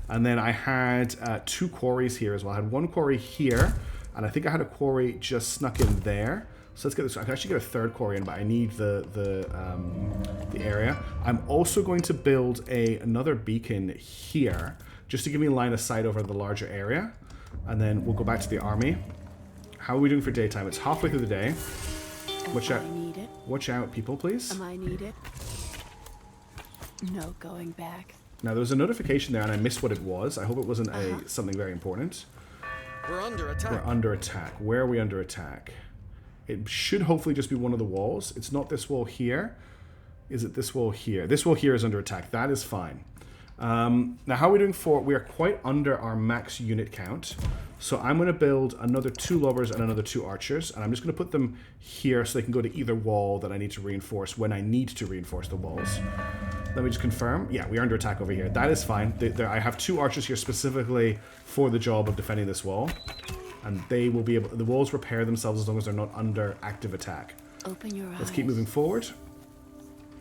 And then I had 2 quarries here as well. I had 1 quarry here, and I think I had a quarry just snuck in there. So let's get this. I can actually get a 3rd quarry in, but I need the area. I'm also going to build another beacon here, just to give me line of sight over the larger area, and then we'll go back to the army. How are we doing for daytime? It's halfway through the day. Watch out! Watch out, people, please. Am I needed? No going back. Now there was a notification there, and I missed what it was. I hope it wasn't something very important. We're under attack. We're under attack. Where are we under attack? It should hopefully just be one of the walls. It's not this wall here. Is it this wall here? This wall here is under attack. That is fine. Now, how are we doing for... We are quite under our max unit count. So I'm going to build another 2 lovers and another 2 archers. And I'm just going to put them here so they can go to either wall that I need to reinforce when I need to reinforce the walls. Let me just confirm. Yeah, we are under attack over here. That is fine. I have 2 archers here specifically for the job of defending this wall. And they will be able... The walls repair themselves as long as they're not under active attack. Open your eyes. Let's keep moving forward.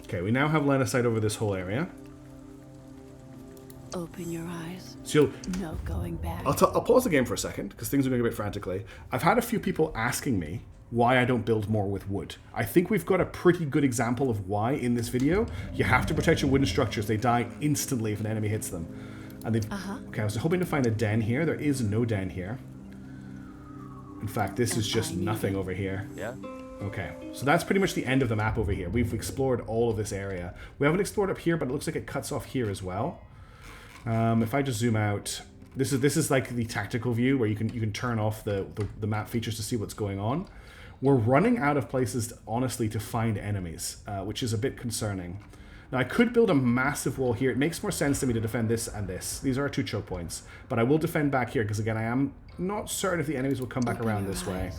Okay, we now have line of sight over this whole area. Open your eyes. So no going back. I'll pause the game for a second, because things are going a bit frantically. I've had a few people asking me why I don't build more with wood. I think we've got a pretty good example of why in this video. You have to protect your wooden structures. They die instantly if an enemy hits them. And they've... Okay, I was hoping to find a den here. There is no den here. In fact, this is just nothing over here. Yeah? Okay, so that's pretty much the end of the map over here. We've explored all of this area. We haven't explored up here, but it looks like it cuts off here as well. If I just zoom out... This is like the tactical view where you can turn off the map features to see what's going on. We're running out of places, honestly, to find enemies, which is a bit concerning. Now, I could build a massive wall here. It makes more sense to me to defend this and this. These are our two choke points. But I will defend back here, because, again, I am not certain if the enemies will come back around this way.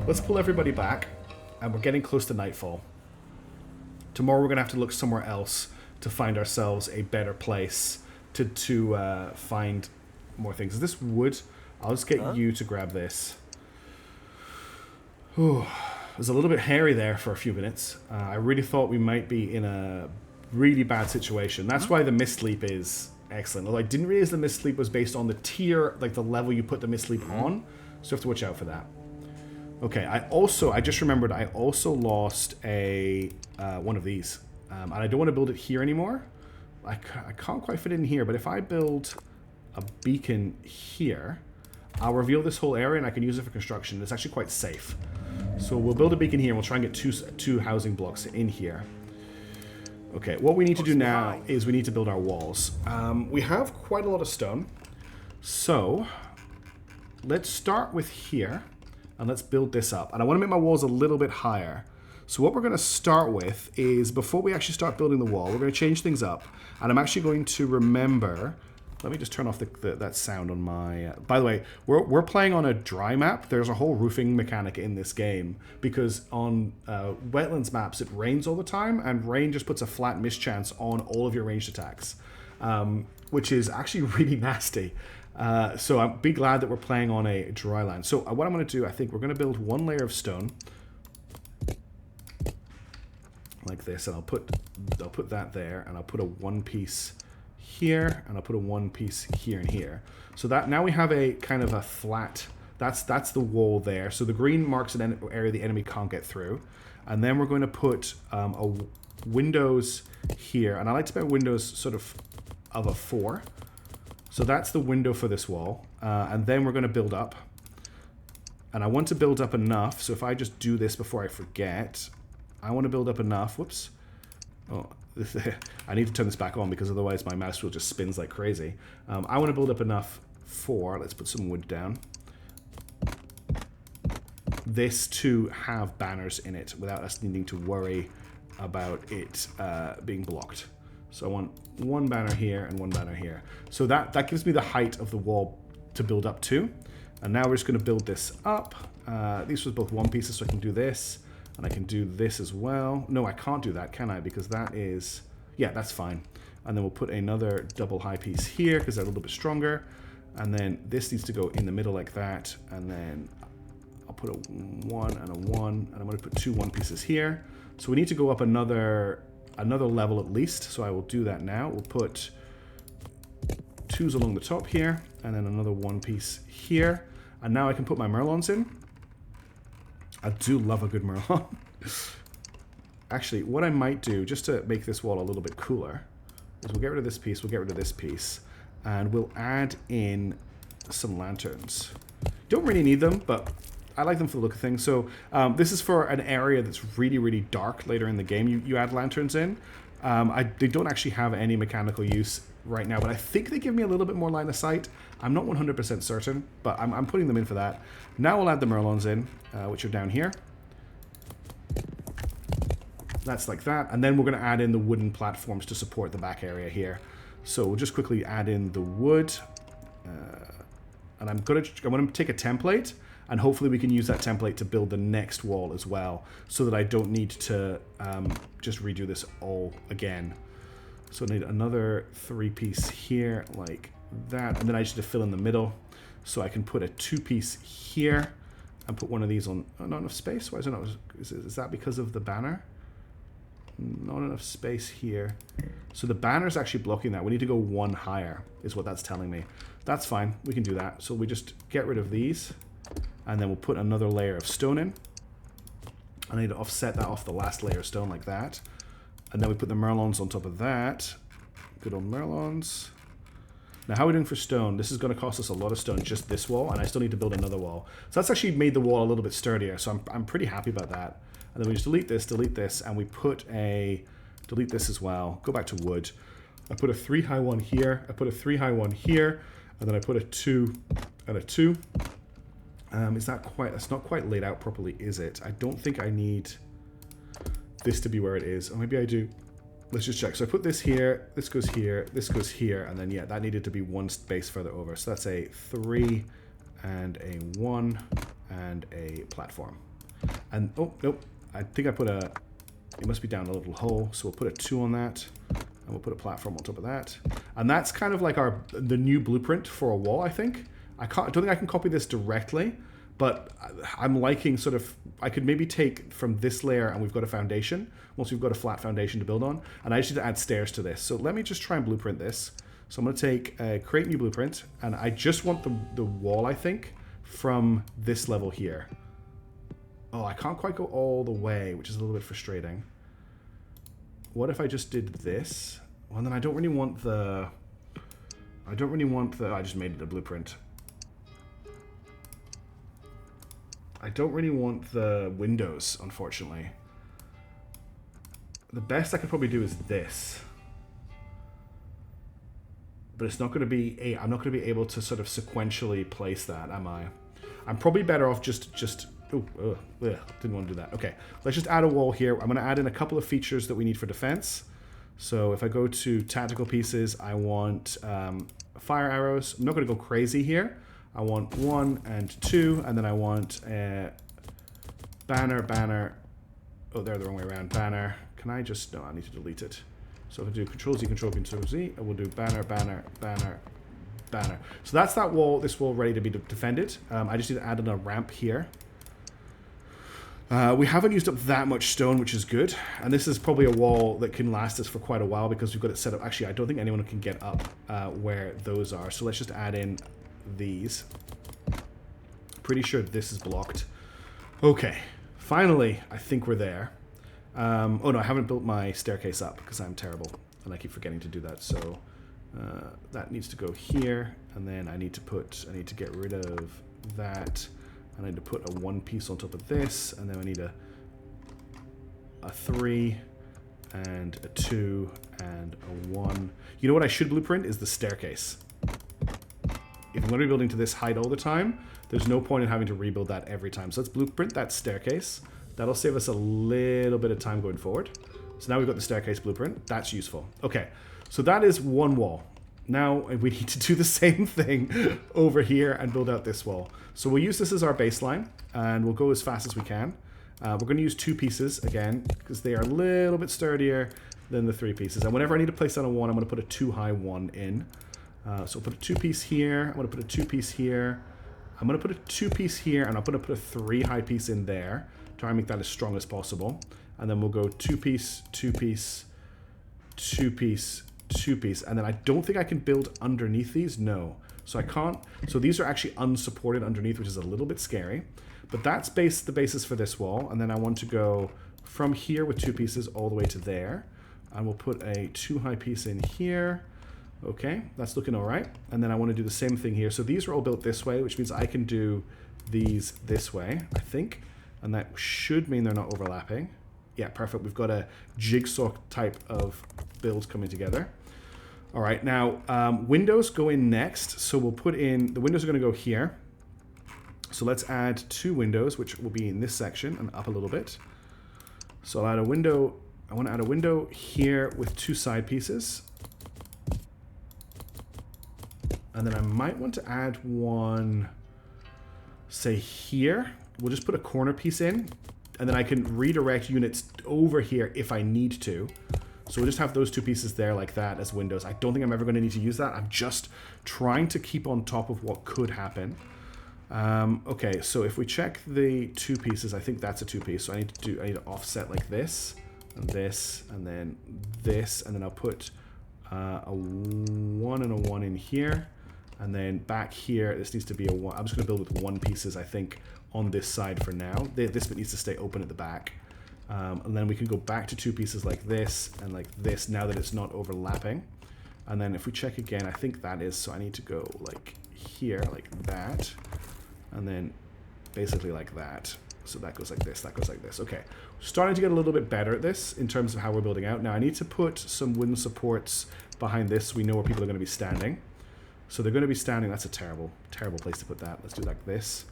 Let's pull everybody back, and we're getting close to nightfall. Tomorrow, we're going to have to look somewhere else to find ourselves a better place to find more things. Is this wood? I'll just get you to grab this. Ooh, it was a little bit hairy there for a few minutes. I really thought we might be in a really bad situation. That's why the mist sleep is excellent. Although I didn't realize the mist sleep was based on the tier, like the level you put the mist sleep on. So you have to watch out for that. Okay, I just remembered I also lost a one of these. And I don't want to build it here anymore. I can't quite fit it in here, but if I build a beacon here, I'll reveal this whole area and I can use it for construction. It's actually quite safe. So we'll build a beacon here and we'll try and get two housing blocks in here. Okay, what we need to do now is we need to build our walls. We have quite a lot of stone. So let's start with here and let's build this up. And I want to make my walls a little bit higher. So what we're going to start with is, before we actually start building the wall, we're going to change things up. And I'm actually going to remember... Let me just turn off that sound on my... by the way, we're playing on a dry map. There's a whole roofing mechanic in this game, because on wetlands maps it rains all the time, and rain just puts a flat miss chance on all of your ranged attacks, which is actually really nasty. So I'll be glad that we're playing on a dry land. So what I'm going to do, I think we're going to build one layer of stone, like this, and I'll put that there, and I'll put a one piece here, and I'll put a one piece here and here. So that now we have a kind of a flat, that's the wall there. So the green marks an area the enemy can't get through. And then we're going to put a windows here, and I like to put windows sort of a 4. So that's the window for this wall. And then we're going to build up. And I want to build up enough, so if I just do this before I forget, I want to build up enough, whoops. Oh, I need to turn this back on because otherwise my mouse wheel just spins like crazy. I want to build up enough for, let's put some wood down, this to have banners in it without us needing to worry about it being blocked. So I want one banner here and one banner here. So that gives me the height of the wall to build up to. And now we're just going to build this up. These was both one pieces, so I can do this. And I can do this as well. No, I can't do that, can I? Because that is... yeah, that's fine. And then we'll put another double high piece here because they're a little bit stronger. And then this needs to go in the middle like that. And then I'll put a 1 and a 1. And I'm going to put 2 1 pieces here. So we need to go up another level at least. So I will do that now. We'll put 2s along the top here. And then another 1 piece here. And now I can put my merlons in. I do love a good merlon. Actually, what I might do, just to make this wall a little bit cooler, is we'll get rid of this piece, we'll get rid of this piece, and we'll add in some lanterns. Don't really need them, but I like them for the look of things. So this is for an area that's really, really dark later in the game. You add lanterns in. They don't actually have any mechanical use right now, but I think they give me a little bit more line of sight. I'm not 100% certain, but I'm putting them in for that. Now we'll add the merlons in, which are down here. That's like that, and then we're going to add in the wooden platforms to support the back area here. So we'll just quickly add in the wood, and I'm going to take a template, and hopefully we can use that template to build the next wall as well, so that I don't need to just redo this all again. So I need another 3-piece here, like that, and then I just need to fill in the middle, so I can put a 2-piece here, and put one of these on. Oh, not enough space? Why is it not? Is that because of the banner? Not enough space here. So the banner's actually blocking that. We need to go 1 higher, is what that's telling me. That's fine. We can do that. So we just get rid of these, and then we'll put another layer of stone in. I need to offset that off the last layer of stone like that. And then we put the merlons on top of that. Good old merlons. Now, how are we doing for stone? This is going to cost us a lot of stone, just this wall, and I still need to build another wall. So that's actually made the wall a little bit sturdier, so I'm pretty happy about that. And then we just delete this, and we put a... delete this as well. Go back to wood. I put a 3 high one here, I put a 3 high one here, and then I put a 2 and a 2. Is that quite... It's not quite laid out properly, is it? I don't think I need this to be where it is. Or maybe I do. Let's just check. So I put this here, this goes here, and then, yeah, that needed to be one space further over. So that's a 3 and a 1 and a platform. And, oh, nope. I think I put a... It must be down a little hole. So we'll put a 2 on that. And we'll put a platform on top of that. And that's kind of like the new blueprint for a wall, I think. I don't think I can copy this directly, but I'm liking sort of... I could maybe take from this layer, and we've got a foundation. Once we've got a flat foundation to build on, and I just need to add stairs to this. So let me just try and blueprint this. So I'm going to take create new blueprint, and I just want the wall, I think, from this level here. Oh, I can't quite go all the way, which is a little bit frustrating. What if I just did this? Well, then I don't really want the... I just made it a blueprint. I don't really want the windows, unfortunately. The best I could probably do is this. But it's not going to be... I'm not going to be able to sort of sequentially place that, am I? I'm probably better off just... Oh, didn't want to do that. Okay, let's just add a wall here. I'm going to add in a couple of features that we need for defense. So if I go to tactical pieces, I want fire arrows. I'm not going to go crazy here. I want 1 and 2, and then I want banner. Oh, they're the wrong way around. Banner. Can I just... No, I need to delete it. So if I do Control-Z, Control-Z, and we'll do banner. So that's that wall, this wall ready to be defended. I just need to add in a ramp here. We haven't used up that much stone, which is good. And this is probably a wall that can last us for quite a while because we've got it set up. Actually, I don't think anyone can get up where those are. So let's just add in these. Pretty sure this is blocked. Okay, finally, I think we're there. Oh no, I haven't built my staircase up because I'm terrible and I keep forgetting to do that. So that needs to go here, and then I need to get rid of that. I need to put a 1 piece on top of this, and then I need a 3 and a 2 and a 1. You know what I should blueprint is the staircase. If I'm going to be building to this height all the time, there's no point in having to rebuild that every time. So let's blueprint that staircase. That'll save us a little bit of time going forward. So now we've got the staircase blueprint. That's useful. Okay, so that is one wall. Now we need to do the same thing over here and build out this wall. So we'll use this as our baseline, and we'll go as fast as we can. We're going to use 2 pieces again, because they are a little bit sturdier than the 3 pieces. And whenever I need to place down a 1, I'm going to put a 2 high 1 in. So I'll put a 2 piece here, I'm going to put a 2 piece here, I'm going to put a 2 piece here, and I'm going to put a 3 high piece in there. Try and make that as strong as possible. And then we'll go 2 piece, 2 piece, 2 piece, 2 piece. And then I don't think I can build underneath these. No. So I can't. So these are actually unsupported underneath, which is a little bit scary. But that's the basis for this wall. And then I want to go from here with 2 pieces all the way to there. And we'll put a 2 high piece in here. Okay, that's looking all right. And then I want to do the same thing here. So these are all built this way, which means I can do these this way, I think. And that should mean they're not overlapping. Yeah, perfect. We've got a jigsaw type of build coming together. All right, now windows go in next. So we'll put in, the windows are going to go here. So let's add 2 windows, which will be in this section and up a little bit. So I'll add a window. I want to add a window here with 2 side pieces. And then I might want to add one, say here. We'll just put a corner piece in, and then I can redirect units over here if I need to. So we'll just have those 2 pieces there like that as windows. I don't think I'm ever going to need to use that. I'm just trying to keep on top of what could happen. Okay, so if we check the 2 pieces, I think that's a 2 piece. So I need to offset like this, and then this, and then I'll put a 1 and a 1 in here. And then back here, this needs to be a one. I'm just going to build with one pieces, I think, on this side for now. This bit needs to stay open at the back. And then we can go back to 2 pieces like this and like this now that it's not overlapping. And then if we check again, I think that is, so I need to go like here, like that. And then basically like that. So that goes like this, that goes like this. Okay, starting to get a little bit better at this in terms of how we're building out. Now I need to put some wooden supports behind this so we know where people are going to be standing. So they're going to be standing, that's a terrible, terrible place to put that. Let's do like this.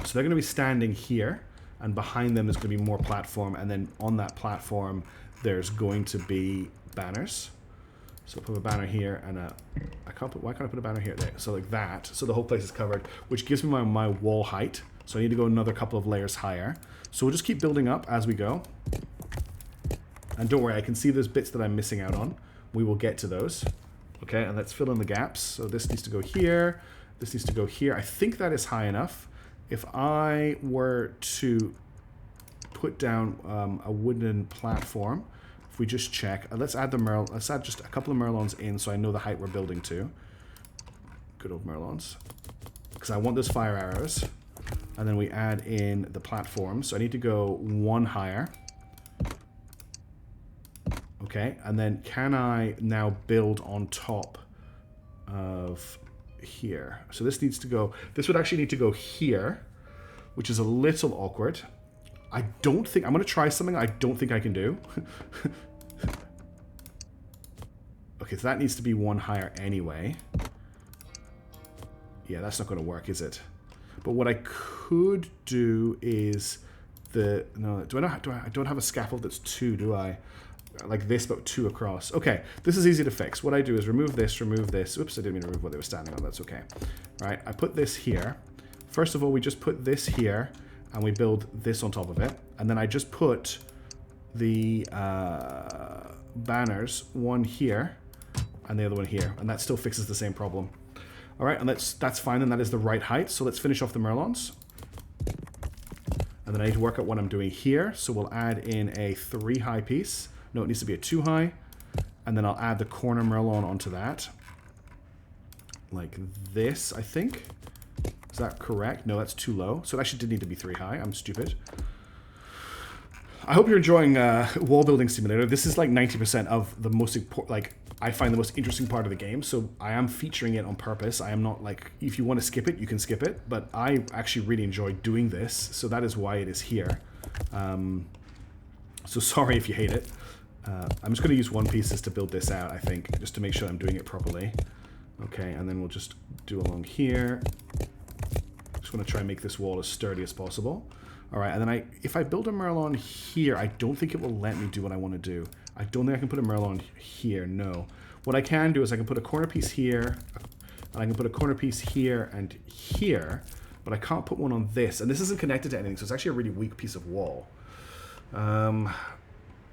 So they're going to be standing here, and behind them there's going to be more platform, and then on that platform there's going to be banners. So put a banner here and a, why can't I put a banner here? There. So like that, so the whole place is covered, which gives me my wall height. So I need to go another couple of layers higher. So we'll just keep building up as we go. And don't worry, I can see there's bits that I'm missing out on. We will get to those. Okay, and let's fill in the gaps. So this needs to go here. This needs to go here. I think that is high enough. If I were to put down a wooden platform, if we just check, let's add let's add just a couple of Merlons in so I know the height we're building to. Good old Merlons. Because I want those fire arrows. And then we add in the platform. So I need to go 1 higher. Okay, and then can I now build on top of here? So this needs to go, this would actually need to go here, which is a little awkward. I don't think, I'm going to try something I don't think I can do. Okay, so that needs to be 1 higher anyway. Yeah, that's not going to work, is it? But what I could do is I don't have a scaffold that's 2, do I? Like this, but 2 across. Okay, this is easy to fix. What I do is remove this. Oops, I didn't mean to remove what they were standing on. That's okay. Right, I put this here. First of all, we just put this here, and we build this on top of it. And then I just put the banners, one here, and the other one here. And that still fixes the same problem. All right, and that's fine, and that is the right height. So let's finish off the Merlons. And then I need to work out what I'm doing here. So we'll add in a 3 high piece. No, it needs to be a 2 high. And then I'll add the corner Merlon onto that. Like this, I think. Is that correct? No, that's too low. So it actually did need to be 3 high. I'm stupid. I hope you're enjoying Wall Building Simulator. This is like 90% of the most important, like, I find the most interesting part of the game. So I am featuring it on purpose. I am not like, if you want to skip it, you can skip it. But I actually really enjoy doing this. So that is why it is here. So sorry if you hate it. I'm just going to use 1 pieces to build this out, I think, just to make sure I'm doing it properly. Okay, and then we'll just do along here. Just want to try and make this wall as sturdy as possible. All right, and then if I build a Merlon here, I don't think it will let me do what I want to do. I don't think I can put a Merlon here, no. What I can do is I can put a corner piece here, and I can put a corner piece here and here, but I can't put one on this. And this isn't connected to anything, so it's actually a really weak piece of wall.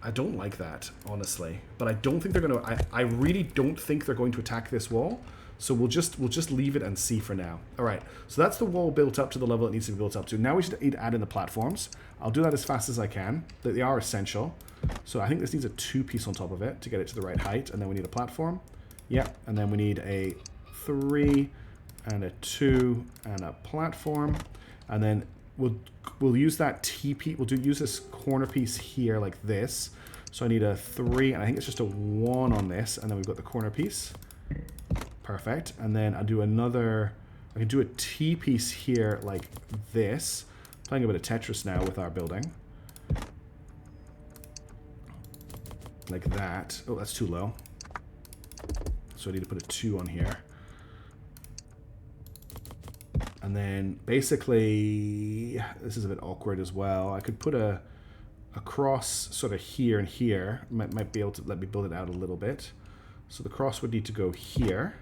I don't like that, honestly. But I don't think they're going to... I really don't think they're going to attack this wall. So we'll just leave it and see for now. All right, so that's the wall built up to the level it needs to be built up to. Now we need to add in the platforms. I'll do that as fast as I can. They are essential. So I think this needs a 2 piece on top of it to get it to the right height. And then we need a platform. Yeah, and then we need a 3 and a 2 and a platform. And then we'll use that T-piece. We'll use this corner piece here like this. So I need a 3, and I think it's just a 1 on this. And then we've got the corner piece. Perfect. And then I'll do another, I can do a T-piece here like this. Playing a bit of Tetris now with our building. Like that. Oh, that's too low. So I need to put a 2 on here. And then basically, this is a bit awkward as well. I could put a cross sort of here and here. Might be able to let me build it out a little bit. So the cross would need to go here.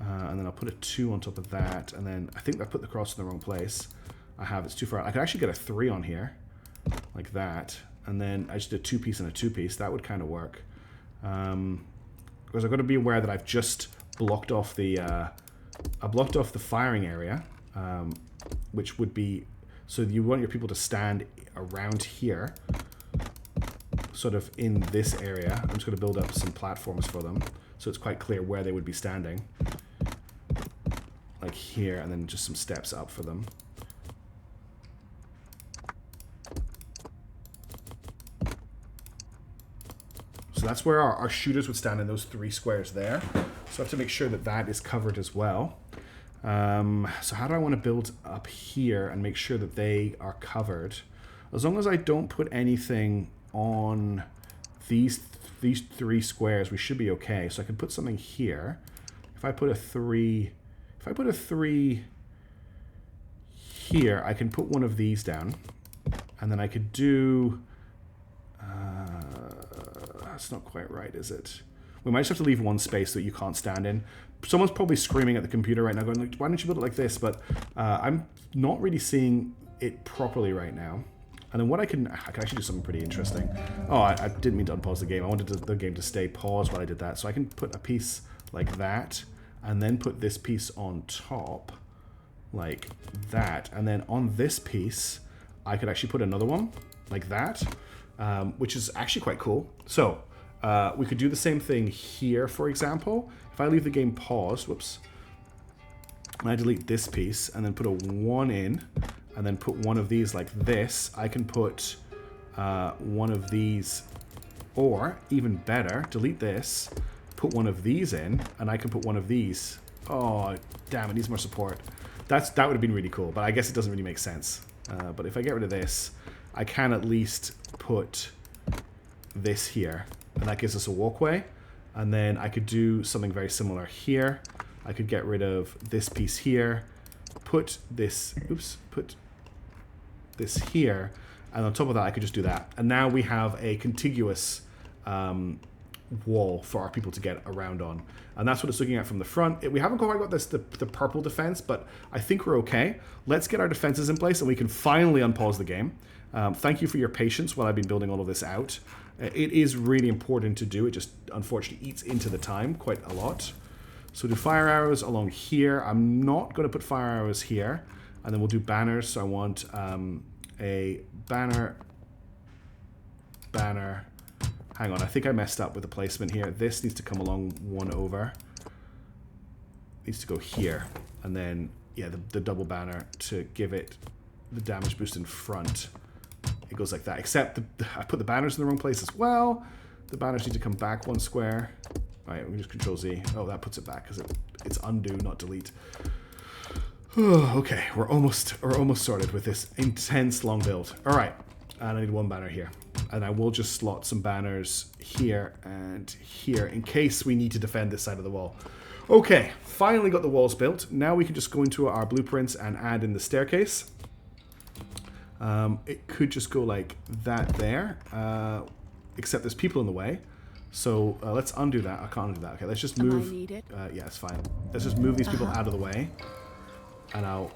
And then I'll put a 2 on top of that. And then I think I put the cross in the wrong place. It's too far. I could actually get a 3 on here. Like that. And then I just did a 2-piece and a 2-piece. That would kind of work. Because I've got to be aware that I've just blocked off the... I blocked off the firing area. Which would be... So you want your people to stand around here. Sort of in this area. I'm just going to build up some platforms for them. So it's quite clear where they would be standing. like here, and then just some steps up for them. So that's where our shooters would stand in those 3 squares there. So I have to make sure that that is covered as well. So how do I want to build up here and make sure that they are covered? As long as I don't put anything on these 3 squares, we should be okay. So I can put something here. If I put a 3 here, I can put one of these down. And then I could do... that's not quite right, is it? We might just have to leave one space that you can't stand in. Someone's probably screaming at the computer right now going, like, why don't you build it like this? But I'm not really seeing it properly right now. And then what I can actually do something pretty interesting. Oh, I didn't mean to unpause the game. I wanted the game to stay paused while I did that. So I can put a piece like that, and then put this piece on top, like that. And then on this piece, I could actually put another one, like that, which is actually quite cool. So we could do the same thing here, for example. If I leave the game paused, whoops, and I delete this piece, and then put a 1 in, and then put one of these like this, I can put one of these, or even better, delete this, put one of these in, and I can put one of these. Oh, damn, it needs more support. That would have been really cool, but I guess it doesn't really make sense. But if I get rid of this, I can at least put this here, and that gives us a walkway. And then I could do something very similar here. I could get rid of this piece here, put this, put this here, and on top of that I could just do that. And now we have a contiguous wall for our people to get around on. And that's what it's looking at from the front. We haven't quite got the purple defense, but I think we're okay. Let's get our defenses in place and we can finally unpause the game. Thank you for your patience while I've been building all of this out. It is really important to do. It just unfortunately eats into the time quite a lot. So do fire arrows along here. I'm not going to put fire arrows here. And then we'll do banners. So I want a banner. Hang on, I think I messed up with the placement here. This needs to come along 1 over. Needs to go here. And then, yeah, the double banner to give it the damage boost in front. It goes like that, except I put the banners in the wrong place as well. The banners need to come back 1 square. All right, we can just Control Z. Oh, that puts it back because it's undo, not delete. Okay, we're almost sorted with this intense long build. All right, and I need 1 banner here, and I will just slot some banners here and here in case we need to defend this side of the wall. Okay, finally got the walls built. Now we can just go into our blueprints and add in the staircase. It could just go like that there, except there's people in the way. So let's undo that. I can't undo that. Okay, let's just move. I need it? Yeah, it's fine. Let's just move these people out of the way, and I'll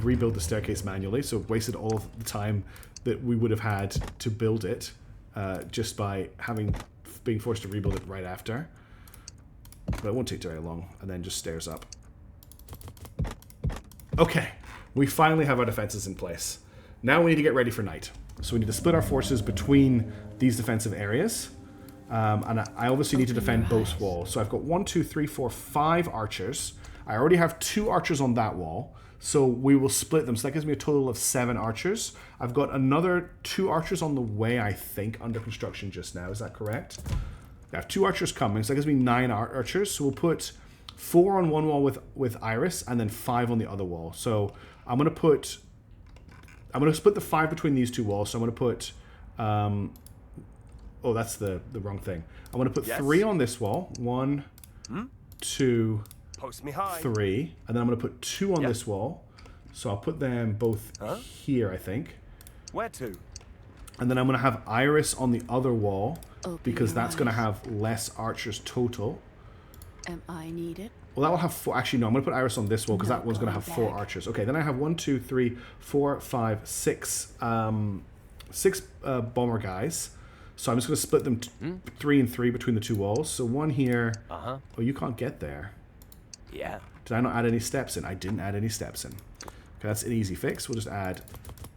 rebuild the staircase manually. So wasted all of the time that we would have had to build it just by being forced to rebuild it right after. But it won't take very long, and then just stairs up. Okay, we finally have our defenses in place. Now we need to get ready for night. So we need to split our forces between these defensive areas. And I obviously need to defend both walls. So I've got 1, 2, 3, 4, 5 archers. I already have 2 archers on that wall. So we will split them. So that gives me a total of 7 archers. I've got another 2 archers on the way, I think, under construction just now. Is that correct? I have 2 archers coming. So that gives me 9 archers. So we'll put 4 on one wall with Iris and then 5 on the other wall. So I'm going to split the 5 between these 2 walls. So I'm going to put... oh, that's the wrong thing. I'm going to put 3 on this wall. 1, 2, Post me high. 3. And then I'm going to put 2 on this wall. So I'll put them both here, I think. Where to? And then I'm going to have Iris on the other wall because your that's going to eyes. have less archers total. Am I needed? Well, that will have 4. Actually, no, I'm going to put Iris on this wall because No, that one's going to going have 4 back. archers. Okay, then I have 1, 2, 3, 4, 5, 6, 6 bomber guys. So I'm just going to split them 3 and 3 between the 2 walls. So 1 here. Oh, you can't get there. Yeah. Did I not add any steps in? I didn't add any steps in. Okay, that's an easy fix. We'll just add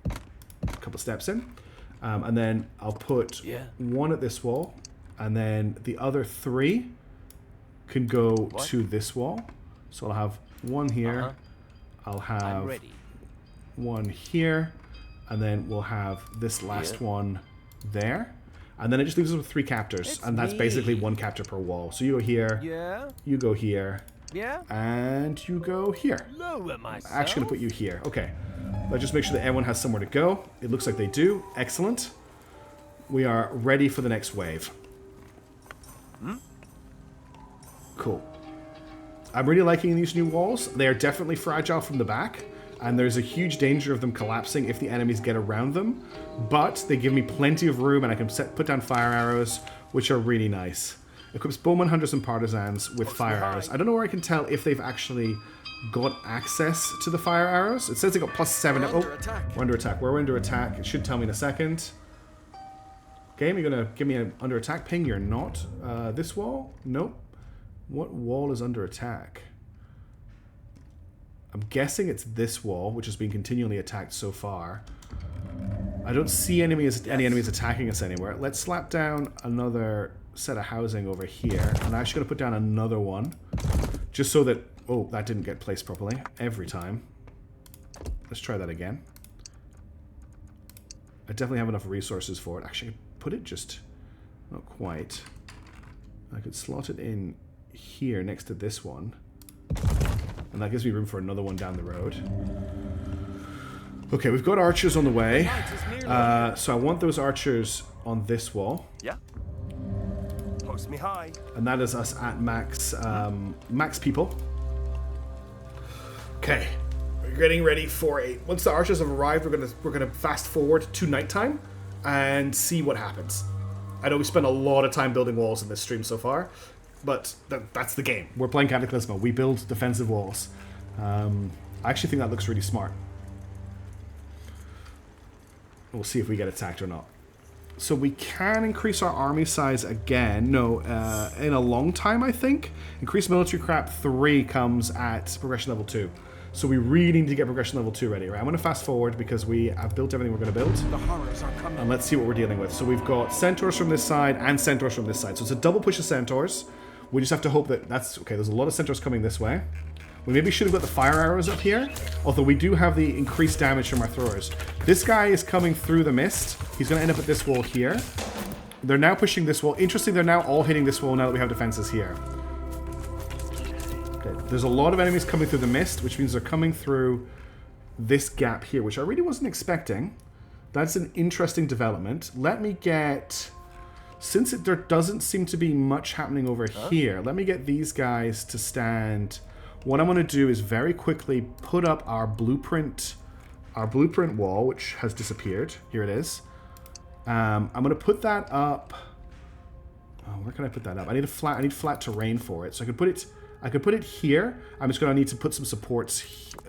a couple steps in. And then I'll put 1 at this wall. And then the other 3 can go to this wall. So I'll have one here. I'll I'm have ready. one here. And then we'll have this last one there. And then it just leaves us with 3 captors. It's and that's basically me. 1 captor per wall. So you go here. Yeah? You go here. Yeah? And you go here. Lower myself. I'm actually going to put you here. Okay. Let's just make sure that everyone has somewhere to go. It looks like they do. Excellent. We are ready for the next wave. Cool. I'm really liking these new walls. They are definitely fragile from the back. And there's a huge danger of them collapsing if the enemies get around them. But they give me plenty of room and I can put down fire arrows, which are really nice. Equips bowmen, hunters, and partisans with fire arrows. I don't know where I can tell if they've actually got access to the fire arrows. It says they got +7. We're under attack. We're under attack. We're under attack. It should tell me in a second. Game, you're going to give me an under attack ping? You're not. This wall? Nope. What wall is under attack? I'm guessing it's this wall, which has been continually attacked so far. I don't see any enemies attacking us anywhere. Let's slap down another set of housing over here. I'm actually going to put down another one. Just so that... Oh, that didn't get placed properly. Every time. Let's try that again. I definitely have enough resources for it. Actually, I could put it just... Not quite. I could slot it in here next to this one. And that gives me room for another one down the road. Okay, we've got archers on the way. So I want those archers on this wall. Yeah? Post me high. And that is us at max max people. Okay. We're getting ready for a... Once the archers have arrived, we're gonna fast forward to nighttime and see what happens. I know we spent a lot of time building walls in this stream so far. But that's the game. We're playing Cataclismo. We build defensive walls. I actually think that looks really smart. We'll see if we get attacked or not. So we can increase our army size again. No, in a long time, I think. Increased military crap 3 comes at progression level 2. So we really need to get progression level 2 ready, right? I'm going to fast forward because I've built everything we're going to build. The horrors are coming. And let's see what we're dealing with. So we've got centaurs from this side and centaurs from this side. So it's a double push of centaurs. We just have to hope that that's... Okay, there's a lot of centaurs coming this way. We maybe should have got the fire arrows up here. Although we do have the increased damage from our throwers. This guy is coming through the mist. He's going to end up at this wall here. They're now pushing this wall. Interestingly, they're now all hitting this wall now that we have defenses here. Okay, there's a lot of enemies coming through the mist, which means they're coming through this gap here, which I really wasn't expecting. That's an interesting development. Let me get... Since there doesn't seem to be much happening over here, let me get these guys to stand. What I'm going to do is very quickly put up our blueprint wall, which has disappeared. Here it is. I'm going to put that up. Oh, where can I put that up? I need flat terrain for it. So I could put it here. I'm just going to need to put some supports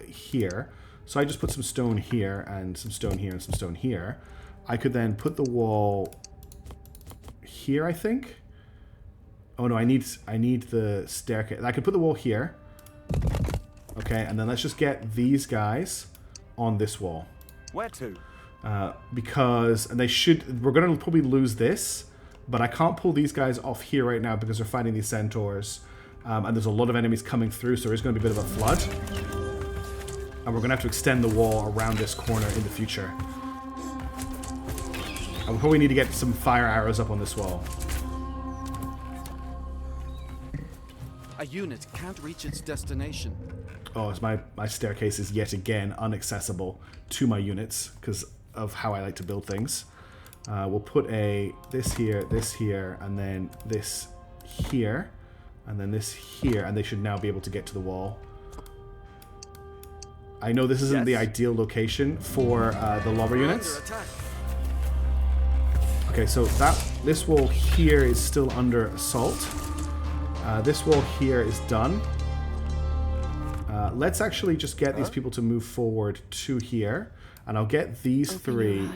here. So I just put some stone here and some stone here and some stone here. I could then put the wall here, I think. Oh no, I need the staircase. I could put the wall here. Okay, and then let's just get these guys on this wall. Where to? Because we're gonna probably lose this, but I can't pull these guys off here right now because they're fighting these centaurs. And there's a lot of enemies coming through, so there's gonna be a bit of a flood. And we're gonna have to extend the wall around this corner in the future. I probably need to get some fire arrows up on this wall. A unit can't reach its destination. Oh, it's my staircase is yet again inaccessible to my units because of how I like to build things. We'll put this here, and then this here, and then this here, and they should now be able to get to the wall. I know this isn't the ideal location for the lobber units. Okay, so this wall here is still under assault. This wall here is done. Let's actually just get these people to move forward to here. And I'll get these three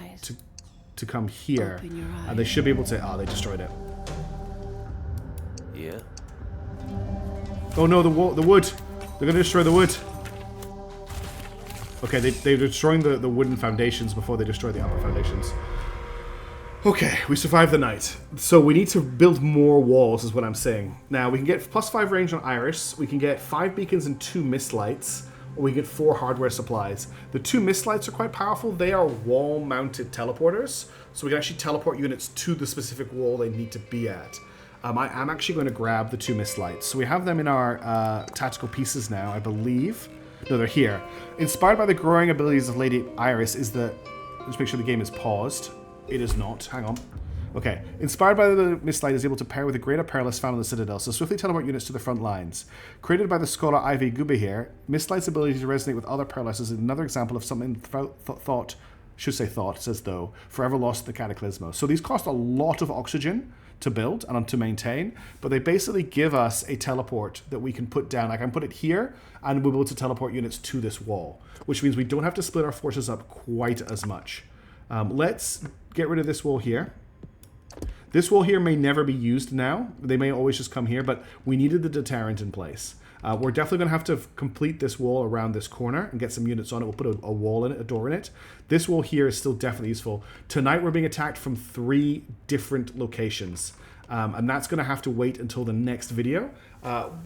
to come here. And they should be able to... Oh, they destroyed it. Yeah. Oh no, the wood. They're going to destroy the wood. Okay, they're destroying the wooden foundations before they destroy the upper foundations. Okay, we survived the night. So we need to build more walls, is what I'm saying. Now, we can get +5 range on Iris. We can get 5 beacons and 2 mist lights. Or we get 4 hardware supplies. The 2 mist lights are quite powerful. They are wall-mounted teleporters. So we can actually teleport units to the specific wall they need to be at. I am actually going to grab the 2 mist lights. So we have them in our tactical pieces now, I believe. No, they're here. Inspired by the growing abilities of Lady Iris is the... Let's make sure the game is paused. It is not. Hang on. Okay. Inspired by the mist light is able to pair with the greater perilous found in the Citadel, so swiftly teleport units to the front lines. Created by the scholar Ivy Gube here, mist light's ability to resonate with other perilous is another example of something says though, forever lost in the Cataclismo. So these cost a lot of oxygen to build and to maintain, but they basically give us a teleport that we can put down. I can put it here, and we'll be able to teleport units to this wall, which means we don't have to split our forces up quite as much. Let's get rid of this wall here. This wall here may never be used now. They may always just come here, but we needed the deterrent in place. We're definitely going to have to complete this wall around this corner and get some units on it. We'll put a wall in it, a door in it. This wall here is still definitely useful. Tonight we're being attacked from 3 different locations. And that's going to have to wait until the next video.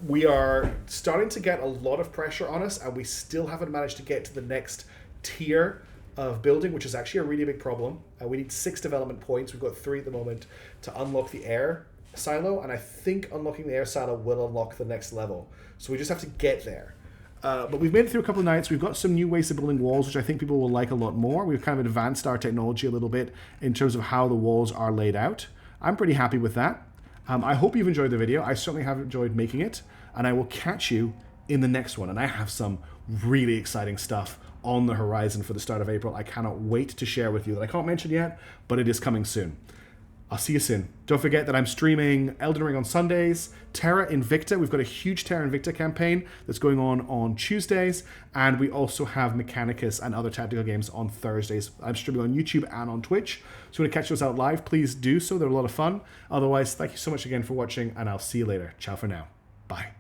We are starting to get a lot of pressure on us, and we still haven't managed to get to the next tier of building, which is actually a really big problem. We need 6 development points. We've got 3 at the moment to unlock the air silo, and I think unlocking the air silo will unlock the next level. So we just have to get there. But we've made it through a couple of nights. We've got some new ways of building walls, which I think people will like a lot more. We've kind of advanced our technology a little bit in terms of how the walls are laid out. I'm pretty happy with that. I hope you've enjoyed the video. I certainly have enjoyed making it, and I will catch you in the next one. And I have some really exciting stuff on the horizon for the start of April. I cannot wait to share with you that I can't mention yet, but it is coming soon. I'll see you soon. Don't forget that I'm streaming Elden Ring on Sundays, Terra Invicta. We've got a huge Terra Invicta campaign that's going on Tuesdays, and we also have Mechanicus and other tactical games on Thursdays. I'm streaming on YouTube and on Twitch. So if you want to catch those out live, please do so. They're a lot of fun. Otherwise, thank you so much again for watching, and I'll see you later. Ciao for now. Bye.